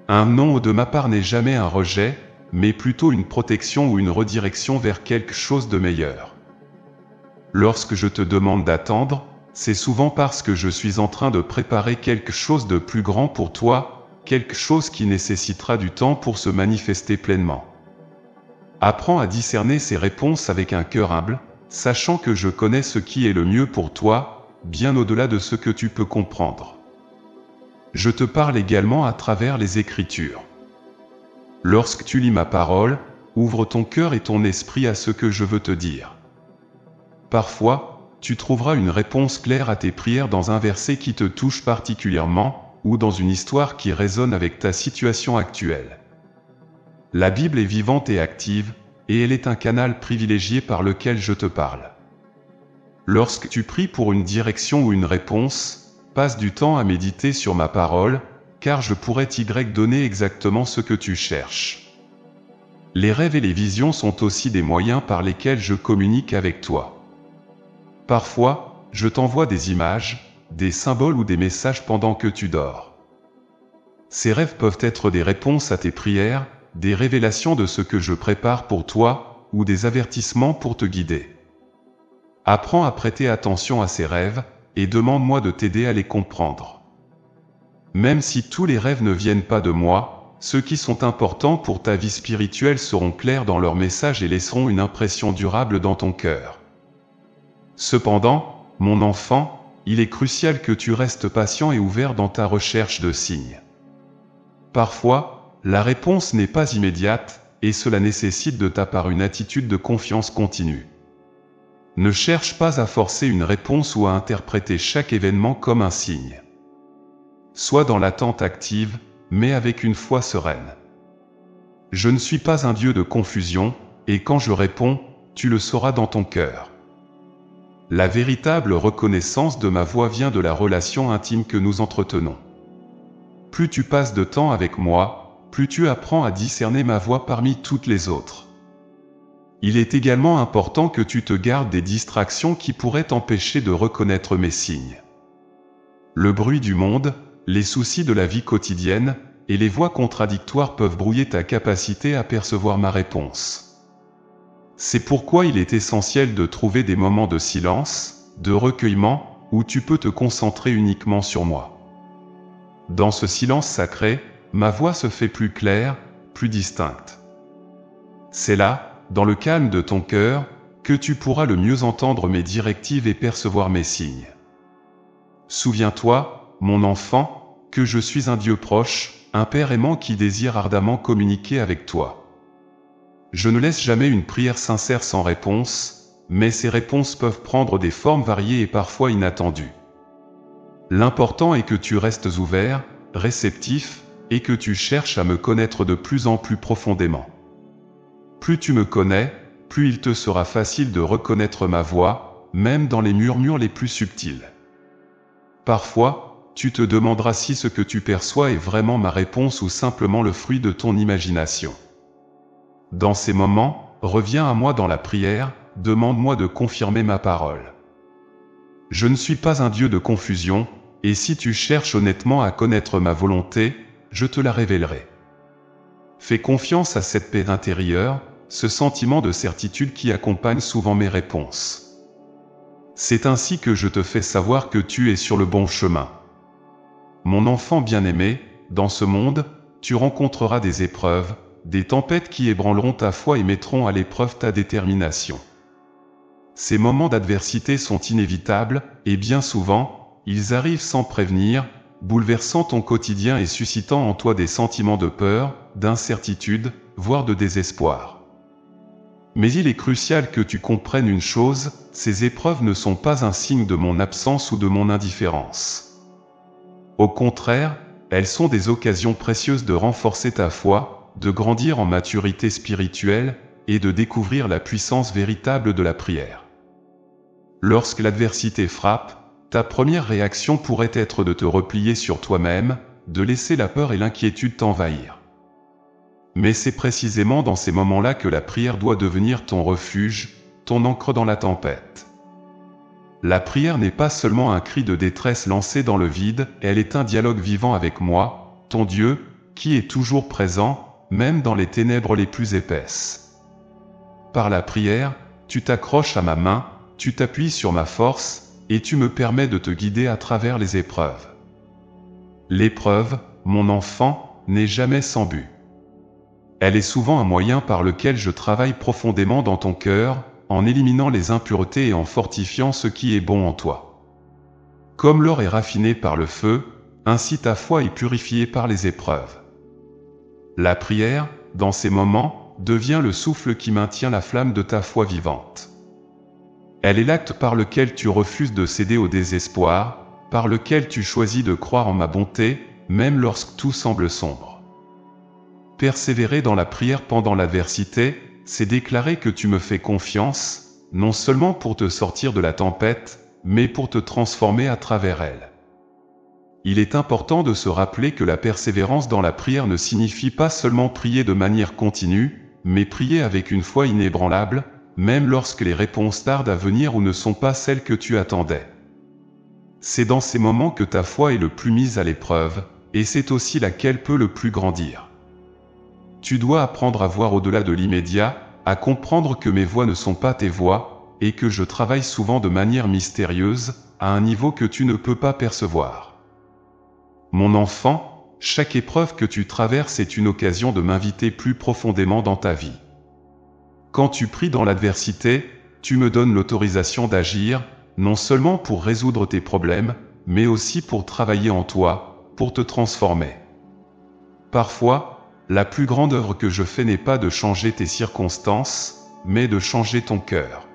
Un non de ma part n'est jamais un rejet, mais plutôt une protection ou une redirection vers quelque chose de meilleur. Lorsque je te demande d'attendre, c'est souvent parce que je suis en train de préparer quelque chose de plus grand pour toi, quelque chose qui nécessitera du temps pour se manifester pleinement. Apprends à discerner ces réponses avec un cœur humble, sachant que je connais ce qui est le mieux pour toi, bien au-delà de ce que tu peux comprendre. Je te parle également à travers les Écritures. Lorsque tu lis ma parole, ouvre ton cœur et ton esprit à ce que je veux te dire. Parfois, tu trouveras une réponse claire à tes prières dans un verset qui te touche particulièrement, ou dans une histoire qui résonne avec ta situation actuelle. La Bible est vivante et active, et elle est un canal privilégié par lequel je te parle. Lorsque tu pries pour une direction ou une réponse, passe du temps à méditer sur ma parole, car je pourrais t'y donner exactement ce que tu cherches. Les rêves et les visions sont aussi des moyens par lesquels je communique avec toi. Parfois, je t'envoie des images, des symboles ou des messages pendant que tu dors. Ces rêves peuvent être des réponses à tes prières, des révélations de ce que je prépare pour toi, ou des avertissements pour te guider. Apprends à prêter attention à ces rêves, et demande-moi de t'aider à les comprendre. Même si tous les rêves ne viennent pas de moi, ceux qui sont importants pour ta vie spirituelle seront clairs dans leur message et laisseront une impression durable dans ton cœur. Cependant, mon enfant, il est crucial que tu restes patient et ouvert dans ta recherche de signes. Parfois, la réponse n'est pas immédiate, et cela nécessite de ta part une attitude de confiance continue. Ne cherche pas à forcer une réponse ou à interpréter chaque événement comme un signe. Sois dans l'attente active, mais avec une foi sereine. Je ne suis pas un Dieu de confusion, et quand je réponds, tu le sauras dans ton cœur. La véritable reconnaissance de ma voix vient de la relation intime que nous entretenons. Plus tu passes de temps avec moi, plus tu apprends à discerner ma voix parmi toutes les autres. Il est également important que tu te gardes des distractions qui pourraient t'empêcher de reconnaître mes signes. Le bruit du monde, les soucis de la vie quotidienne, et les voix contradictoires peuvent brouiller ta capacité à percevoir ma réponse. C'est pourquoi il est essentiel de trouver des moments de silence, de recueillement, où tu peux te concentrer uniquement sur moi. Dans ce silence sacré, ma voix se fait plus claire, plus distincte. C'est là, dans le calme de ton cœur, que tu pourras le mieux entendre mes directives et percevoir mes signes. Souviens-toi, mon enfant, que je suis un Dieu proche, un Père aimant qui désire ardemment communiquer avec toi. Je ne laisse jamais une prière sincère sans réponse, mais ces réponses peuvent prendre des formes variées et parfois inattendues. L'important est que tu restes ouvert, réceptif, et que tu cherches à me connaître de plus en plus profondément. Plus tu me connais, plus il te sera facile de reconnaître ma voix, même dans les murmures les plus subtils. Parfois, tu te demanderas si ce que tu perçois est vraiment ma réponse ou simplement le fruit de ton imagination. Dans ces moments, reviens à moi dans la prière, demande-moi de confirmer ma parole. Je ne suis pas un Dieu de confusion, et si tu cherches honnêtement à connaître ma volonté, je te la révélerai. Fais confiance à cette paix intérieure, ce sentiment de certitude qui accompagne souvent mes réponses. C'est ainsi que je te fais savoir que tu es sur le bon chemin. Mon enfant bien-aimé, dans ce monde, tu rencontreras des épreuves, des tempêtes qui ébranleront ta foi et mettront à l'épreuve ta détermination. Ces moments d'adversité sont inévitables, et bien souvent, ils arrivent sans prévenir, bouleversant ton quotidien et suscitant en toi des sentiments de peur, d'incertitude, voire de désespoir. Mais il est crucial que tu comprennes une chose, ces épreuves ne sont pas un signe de mon absence ou de mon indifférence. Au contraire, elles sont des occasions précieuses de renforcer ta foi, de grandir en maturité spirituelle, et de découvrir la puissance véritable de la prière. Lorsque l'adversité frappe, ta première réaction pourrait être de te replier sur toi-même, de laisser la peur et l'inquiétude t'envahir. Mais c'est précisément dans ces moments-là que la prière doit devenir ton refuge, ton ancre dans la tempête. La prière n'est pas seulement un cri de détresse lancé dans le vide, elle est un dialogue vivant avec moi, ton Dieu, qui est toujours présent, même dans les ténèbres les plus épaisses. Par la prière, tu t'accroches à ma main, tu t'appuies sur ma force, et tu me permets de te guider à travers les épreuves. L'épreuve, mon enfant, n'est jamais sans but. Elle est souvent un moyen par lequel je travaille profondément dans ton cœur, en éliminant les impuretés et en fortifiant ce qui est bon en toi. Comme l'or est raffiné par le feu, ainsi ta foi est purifiée par les épreuves. La prière, dans ces moments, devient le souffle qui maintient la flamme de ta foi vivante. Elle est l'acte par lequel tu refuses de céder au désespoir, par lequel tu choisis de croire en ma bonté, même lorsque tout semble sombre. Persévérer dans la prière pendant l'adversité, c'est déclarer que tu me fais confiance, non seulement pour te sortir de la tempête, mais pour te transformer à travers elle. Il est important de se rappeler que la persévérance dans la prière ne signifie pas seulement prier de manière continue, mais prier avec une foi inébranlable, même lorsque les réponses tardent à venir ou ne sont pas celles que tu attendais. C'est dans ces moments que ta foi est le plus mise à l'épreuve, et c'est aussi là qu'elle peut le plus grandir. Tu dois apprendre à voir au-delà de l'immédiat, à comprendre que mes voies ne sont pas tes voies, et que je travaille souvent de manière mystérieuse, à un niveau que tu ne peux pas percevoir. Mon enfant, chaque épreuve que tu traverses est une occasion de m'inviter plus profondément dans ta vie. Quand tu pries dans l'adversité, tu me donnes l'autorisation d'agir, non seulement pour résoudre tes problèmes, mais aussi pour travailler en toi, pour te transformer. Parfois, la plus grande œuvre que je fais n'est pas de changer tes circonstances, mais de changer ton cœur.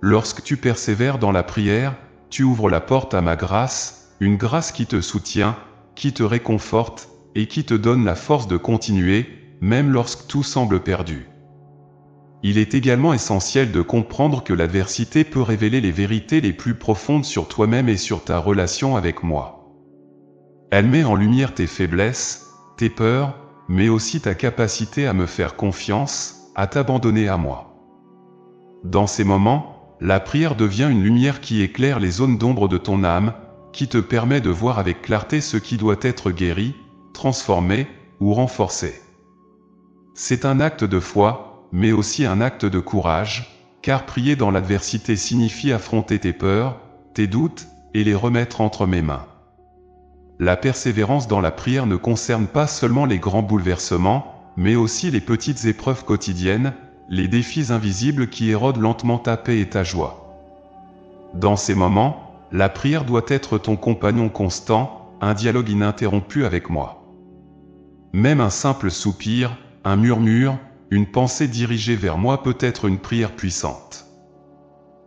Lorsque tu persévères dans la prière, tu ouvres la porte à ma grâce, une grâce qui te soutient, qui te réconforte, et qui te donne la force de continuer, même lorsque tout semble perdu. Il est également essentiel de comprendre que l'adversité peut révéler les vérités les plus profondes sur toi-même et sur ta relation avec moi. Elle met en lumière tes faiblesses, tes peurs, mais aussi ta capacité à me faire confiance, à t'abandonner à moi. Dans ces moments, la prière devient une lumière qui éclaire les zones d'ombre de ton âme, qui te permet de voir avec clarté ce qui doit être guéri, transformé ou renforcé. C'est un acte de foi, mais aussi un acte de courage, car prier dans l'adversité signifie affronter tes peurs, tes doutes, et les remettre entre mes mains. La persévérance dans la prière ne concerne pas seulement les grands bouleversements, mais aussi les petites épreuves quotidiennes, les défis invisibles qui érodent lentement ta paix et ta joie. Dans ces moments, la prière doit être ton compagnon constant, un dialogue ininterrompu avec moi. Même un simple soupir, un murmure, une pensée dirigée vers moi peut être une prière puissante.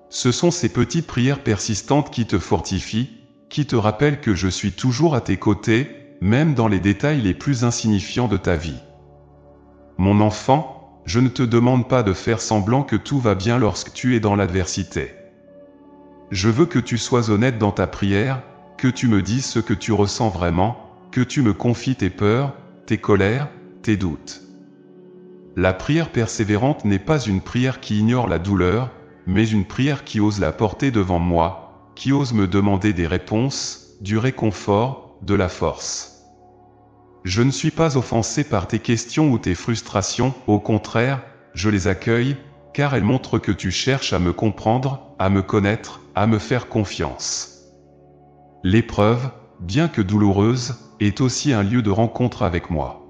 Ce sont ces petites prières persistantes qui te fortifient, qui te rappellent que je suis toujours à tes côtés, même dans les détails les plus insignifiants de ta vie. Mon enfant, je ne te demande pas de faire semblant que tout va bien lorsque tu es dans l'adversité. Je veux que tu sois honnête dans ta prière, que tu me dises ce que tu ressens vraiment, que tu me confies tes peurs, tes colères, tes doutes. La prière persévérante n'est pas une prière qui ignore la douleur, mais une prière qui ose la porter devant moi, qui ose me demander des réponses, du réconfort, de la force. Je ne suis pas offensé par tes questions ou tes frustrations, au contraire, je les accueille, car elles montrent que tu cherches à me comprendre, à me connaître, à me faire confiance. L'épreuve, bien que douloureuse, est aussi un lieu de rencontre avec moi.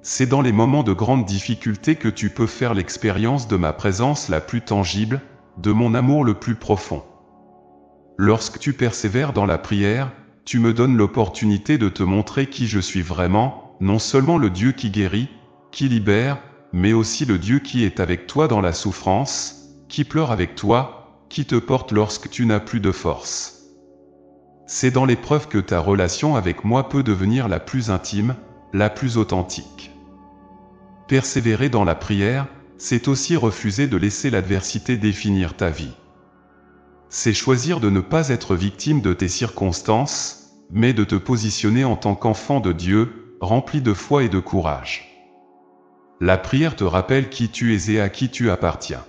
C'est dans les moments de grande difficulté que tu peux faire l'expérience de ma présence la plus tangible, de mon amour le plus profond. Lorsque tu persévères dans la prière, tu me donnes l'opportunité de te montrer qui je suis vraiment, non seulement le Dieu qui guérit, qui libère, mais aussi le Dieu qui est avec toi dans la souffrance, qui pleure avec toi, qui te porte lorsque tu n'as plus de force. C'est dans l'épreuve que ta relation avec moi peut devenir la plus intime, la plus authentique. Persévérer dans la prière, c'est aussi refuser de laisser l'adversité définir ta vie. C'est choisir de ne pas être victime de tes circonstances, mais de te positionner en tant qu'enfant de Dieu, rempli de foi et de courage. La prière te rappelle qui tu es et à qui tu appartiens.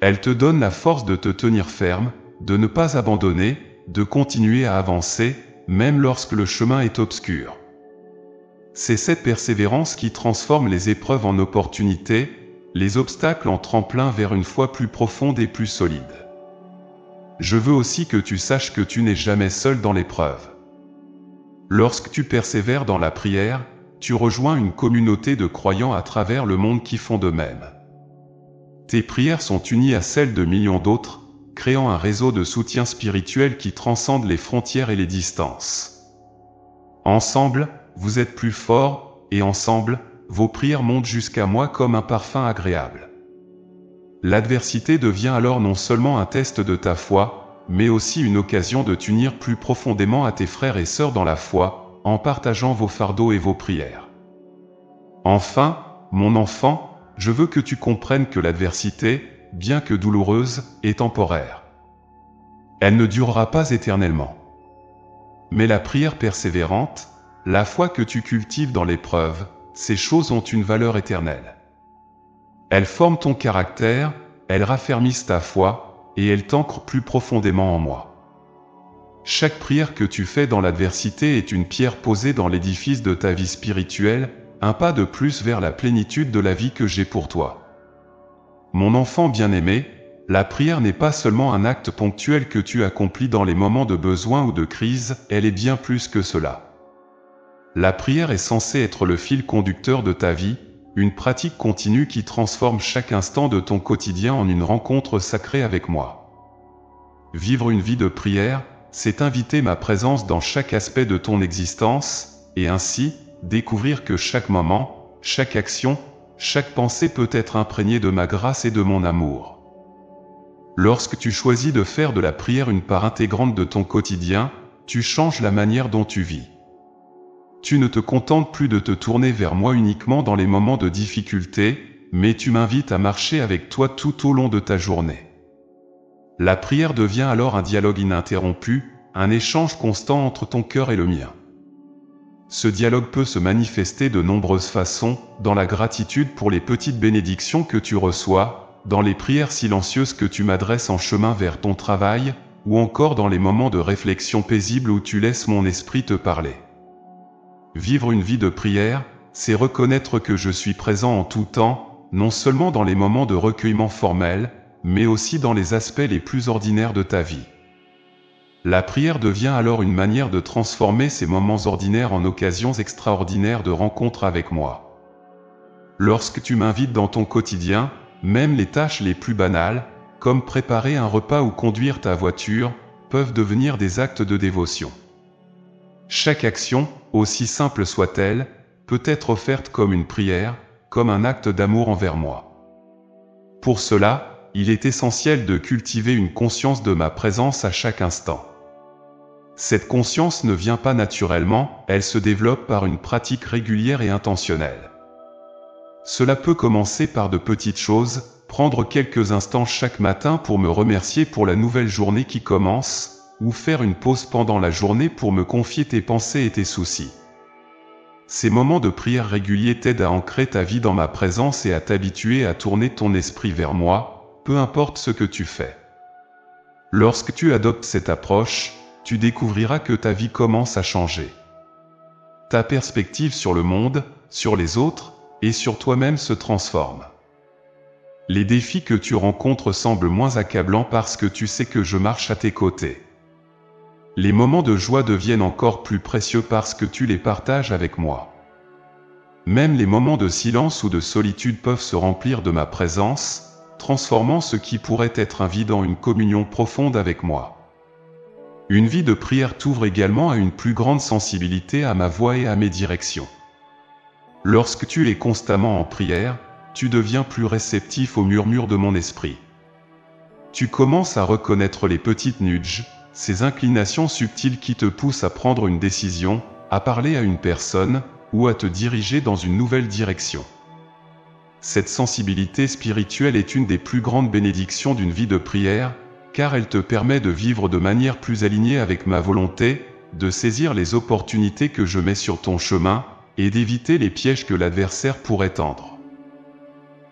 Elle te donne la force de te tenir ferme, de ne pas abandonner, de continuer à avancer, même lorsque le chemin est obscur. C'est cette persévérance qui transforme les épreuves en opportunités, les obstacles en tremplin vers une foi plus profonde et plus solide. Je veux aussi que tu saches que tu n'es jamais seul dans l'épreuve. Lorsque tu persévères dans la prière, tu rejoins une communauté de croyants à travers le monde qui font de même. Tes prières sont unies à celles de millions d'autres, créant un réseau de soutien spirituel qui transcende les frontières et les distances. Ensemble, vous êtes plus forts, et ensemble, vos prières montent jusqu'à moi comme un parfum agréable. L'adversité devient alors non seulement un test de ta foi, mais aussi une occasion de t'unir plus profondément à tes frères et sœurs dans la foi, en partageant vos fardeaux et vos prières. Enfin, mon enfant, je veux que tu comprennes que l'adversité, bien que douloureuse, est temporaire. Elle ne durera pas éternellement. Mais la prière persévérante, la foi que tu cultives dans l'épreuve, ces choses ont une valeur éternelle. Elles forment ton caractère, elles raffermissent ta foi, et elles t'ancrent plus profondément en moi. Chaque prière que tu fais dans l'adversité est une pierre posée dans l'édifice de ta vie spirituelle, un pas de plus vers la plénitude de la vie que j'ai pour toi. Mon enfant bien-aimé, la prière n'est pas seulement un acte ponctuel que tu accomplis dans les moments de besoin ou de crise, elle est bien plus que cela. La prière est censée être le fil conducteur de ta vie, une pratique continue qui transforme chaque instant de ton quotidien en une rencontre sacrée avec moi. Vivre une vie de prière, c'est inviter ma présence dans chaque aspect de ton existence, et ainsi, découvrir que chaque moment, chaque action, chaque pensée peut être imprégnée de ma grâce et de mon amour. Lorsque tu choisis de faire de la prière une part intégrante de ton quotidien, tu changes la manière dont tu vis. Tu ne te contentes plus de te tourner vers moi uniquement dans les moments de difficulté, mais tu m'invites à marcher avec toi tout au long de ta journée. La prière devient alors un dialogue ininterrompu, un échange constant entre ton cœur et le mien. Ce dialogue peut se manifester de nombreuses façons, dans la gratitude pour les petites bénédictions que tu reçois, dans les prières silencieuses que tu m'adresses en chemin vers ton travail, ou encore dans les moments de réflexion paisible où tu laisses mon esprit te parler. Vivre une vie de prière, c'est reconnaître que je suis présent en tout temps, non seulement dans les moments de recueillement formel, mais aussi dans les aspects les plus ordinaires de ta vie. La prière devient alors une manière de transformer ces moments ordinaires en occasions extraordinaires de rencontre avec moi. Lorsque tu m'invites dans ton quotidien, même les tâches les plus banales, comme préparer un repas ou conduire ta voiture, peuvent devenir des actes de dévotion. Chaque action, aussi simple soit-elle, peut être offerte comme une prière, comme un acte d'amour envers moi. Pour cela, il est essentiel de cultiver une conscience de ma présence à chaque instant. Cette conscience ne vient pas naturellement, elle se développe par une pratique régulière et intentionnelle. Cela peut commencer par de petites choses, prendre quelques instants chaque matin pour me remercier pour la nouvelle journée qui commence, ou faire une pause pendant la journée pour me confier tes pensées et tes soucis. Ces moments de prière réguliers t'aident à ancrer ta vie dans ma présence et à t'habituer à tourner ton esprit vers moi, peu importe ce que tu fais. Lorsque tu adoptes cette approche, tu découvriras que ta vie commence à changer. Ta perspective sur le monde, sur les autres, et sur toi-même se transforme. Les défis que tu rencontres semblent moins accablants parce que tu sais que je marche à tes côtés. Les moments de joie deviennent encore plus précieux parce que tu les partages avec moi. Même les moments de silence ou de solitude peuvent se remplir de ma présence, transformant ce qui pourrait être un vide en une communion profonde avec moi. Une vie de prière t'ouvre également à une plus grande sensibilité à ma voix et à mes directions. Lorsque tu es constamment en prière, tu deviens plus réceptif aux murmures de mon esprit. Tu commences à reconnaître les petites nudges, ces inclinations subtiles qui te poussent à prendre une décision, à parler à une personne, ou à te diriger dans une nouvelle direction. Cette sensibilité spirituelle est une des plus grandes bénédictions d'une vie de prière, car elle te permet de vivre de manière plus alignée avec ma volonté, de saisir les opportunités que je mets sur ton chemin, et d'éviter les pièges que l'adversaire pourrait tendre.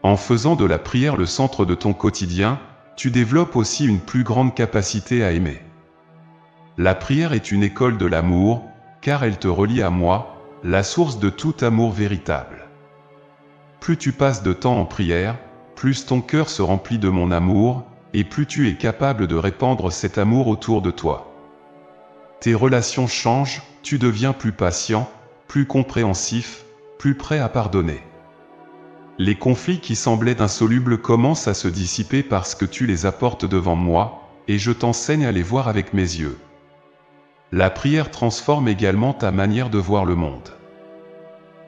En faisant de la prière le centre de ton quotidien, tu développes aussi une plus grande capacité à aimer. La prière est une école de l'amour, car elle te relie à moi, la source de tout amour véritable. Plus tu passes de temps en prière, plus ton cœur se remplit de mon amour, et plus tu es capable de répandre cet amour autour de toi. Tes relations changent, tu deviens plus patient, plus compréhensif, plus prêt à pardonner. Les conflits qui semblaient insolubles commencent à se dissiper parce que tu les apportes devant moi, et je t'enseigne à les voir avec mes yeux. La prière transforme également ta manière de voir le monde.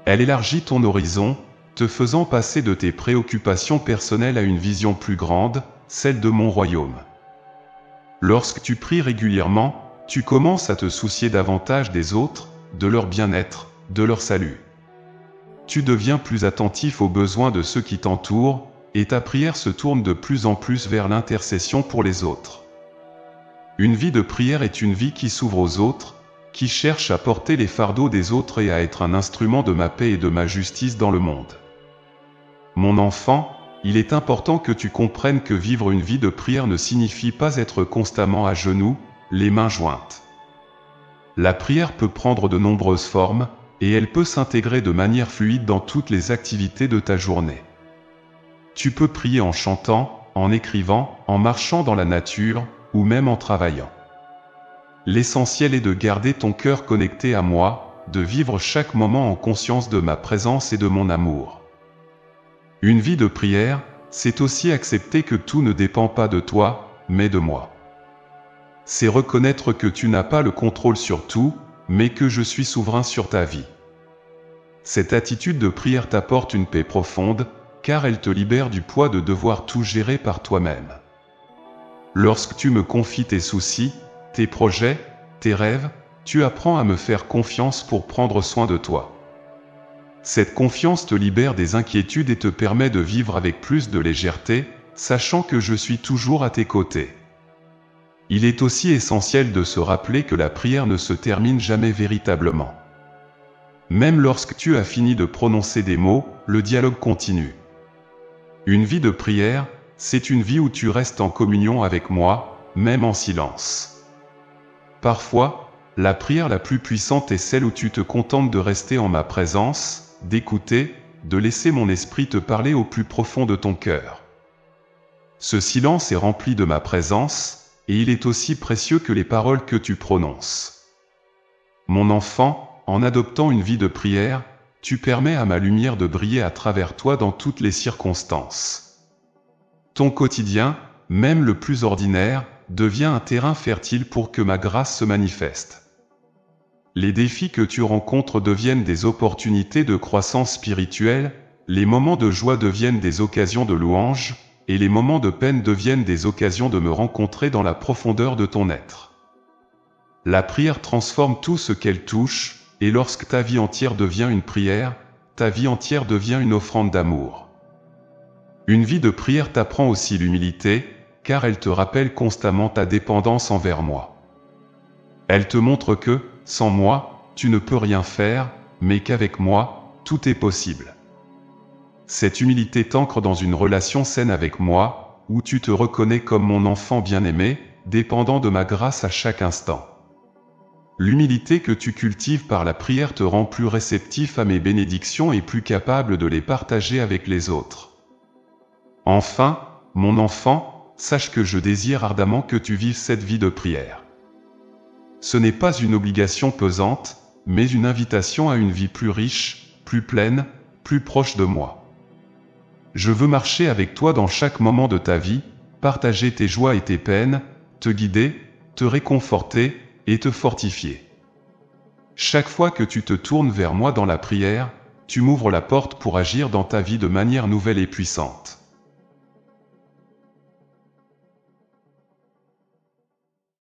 Elle élargit ton horizon, te faisant passer de tes préoccupations personnelles à une vision plus grande, celle de mon royaume. Lorsque tu pries régulièrement, tu commences à te soucier davantage des autres, de leur bien-être, de leur salut. Tu deviens plus attentif aux besoins de ceux qui t'entourent, et ta prière se tourne de plus en plus vers l'intercession pour les autres. Une vie de prière est une vie qui s'ouvre aux autres, qui cherche à porter les fardeaux des autres et à être un instrument de ma paix et de ma justice dans le monde. Mon enfant, il est important que tu comprennes que vivre une vie de prière ne signifie pas être constamment à genoux, les mains jointes. La prière peut prendre de nombreuses formes, et elle peut s'intégrer de manière fluide dans toutes les activités de ta journée. Tu peux prier en chantant, en écrivant, en marchant dans la nature, ou même en travaillant. L'essentiel est de garder ton cœur connecté à moi, de vivre chaque moment en conscience de ma présence et de mon amour. Une vie de prière, c'est aussi accepter que tout ne dépend pas de toi, mais de moi. C'est reconnaître que tu n'as pas le contrôle sur tout, mais que je suis souverain sur ta vie. Cette attitude de prière t'apporte une paix profonde, car elle te libère du poids de devoir tout gérer par toi-même. Lorsque tu me confies tes soucis, tes projets, tes rêves, tu apprends à me faire confiance pour prendre soin de toi. Cette confiance te libère des inquiétudes et te permet de vivre avec plus de légèreté, sachant que je suis toujours à tes côtés. Il est aussi essentiel de se rappeler que la prière ne se termine jamais véritablement. Même lorsque tu as fini de prononcer des mots, le dialogue continue. Une vie de prière, c'est une vie où tu restes en communion avec moi, même en silence. Parfois, la prière la plus puissante est celle où tu te contentes de rester en ma présence, d'écouter, de laisser mon esprit te parler au plus profond de ton cœur. Ce silence est rempli de ma présence, et il est aussi précieux que les paroles que tu prononces. Mon enfant, en adoptant une vie de prière, tu permets à ma lumière de briller à travers toi dans toutes les circonstances. Ton quotidien, même le plus ordinaire, devient un terrain fertile pour que ma grâce se manifeste. Les défis que tu rencontres deviennent des opportunités de croissance spirituelle, les moments de joie deviennent des occasions de louange, et les moments de peine deviennent des occasions de me rencontrer dans la profondeur de ton être. La prière transforme tout ce qu'elle touche, et lorsque ta vie entière devient une prière, ta vie entière devient une offrande d'amour. Une vie de prière t'apprend aussi l'humilité, car elle te rappelle constamment ta dépendance envers moi. Elle te montre que, sans moi, tu ne peux rien faire, mais qu'avec moi, tout est possible. Cette humilité t'ancre dans une relation saine avec moi, où tu te reconnais comme mon enfant bien-aimé, dépendant de ma grâce à chaque instant. L'humilité que tu cultives par la prière te rend plus réceptif à mes bénédictions et plus capable de les partager avec les autres. Enfin, mon enfant, sache que je désire ardemment que tu vives cette vie de prière. Ce n'est pas une obligation pesante, mais une invitation à une vie plus riche, plus pleine, plus proche de moi. Je veux marcher avec toi dans chaque moment de ta vie, partager tes joies et tes peines, te guider, te réconforter et te fortifier. Chaque fois que tu te tournes vers moi dans la prière, tu m'ouvres la porte pour agir dans ta vie de manière nouvelle et puissante.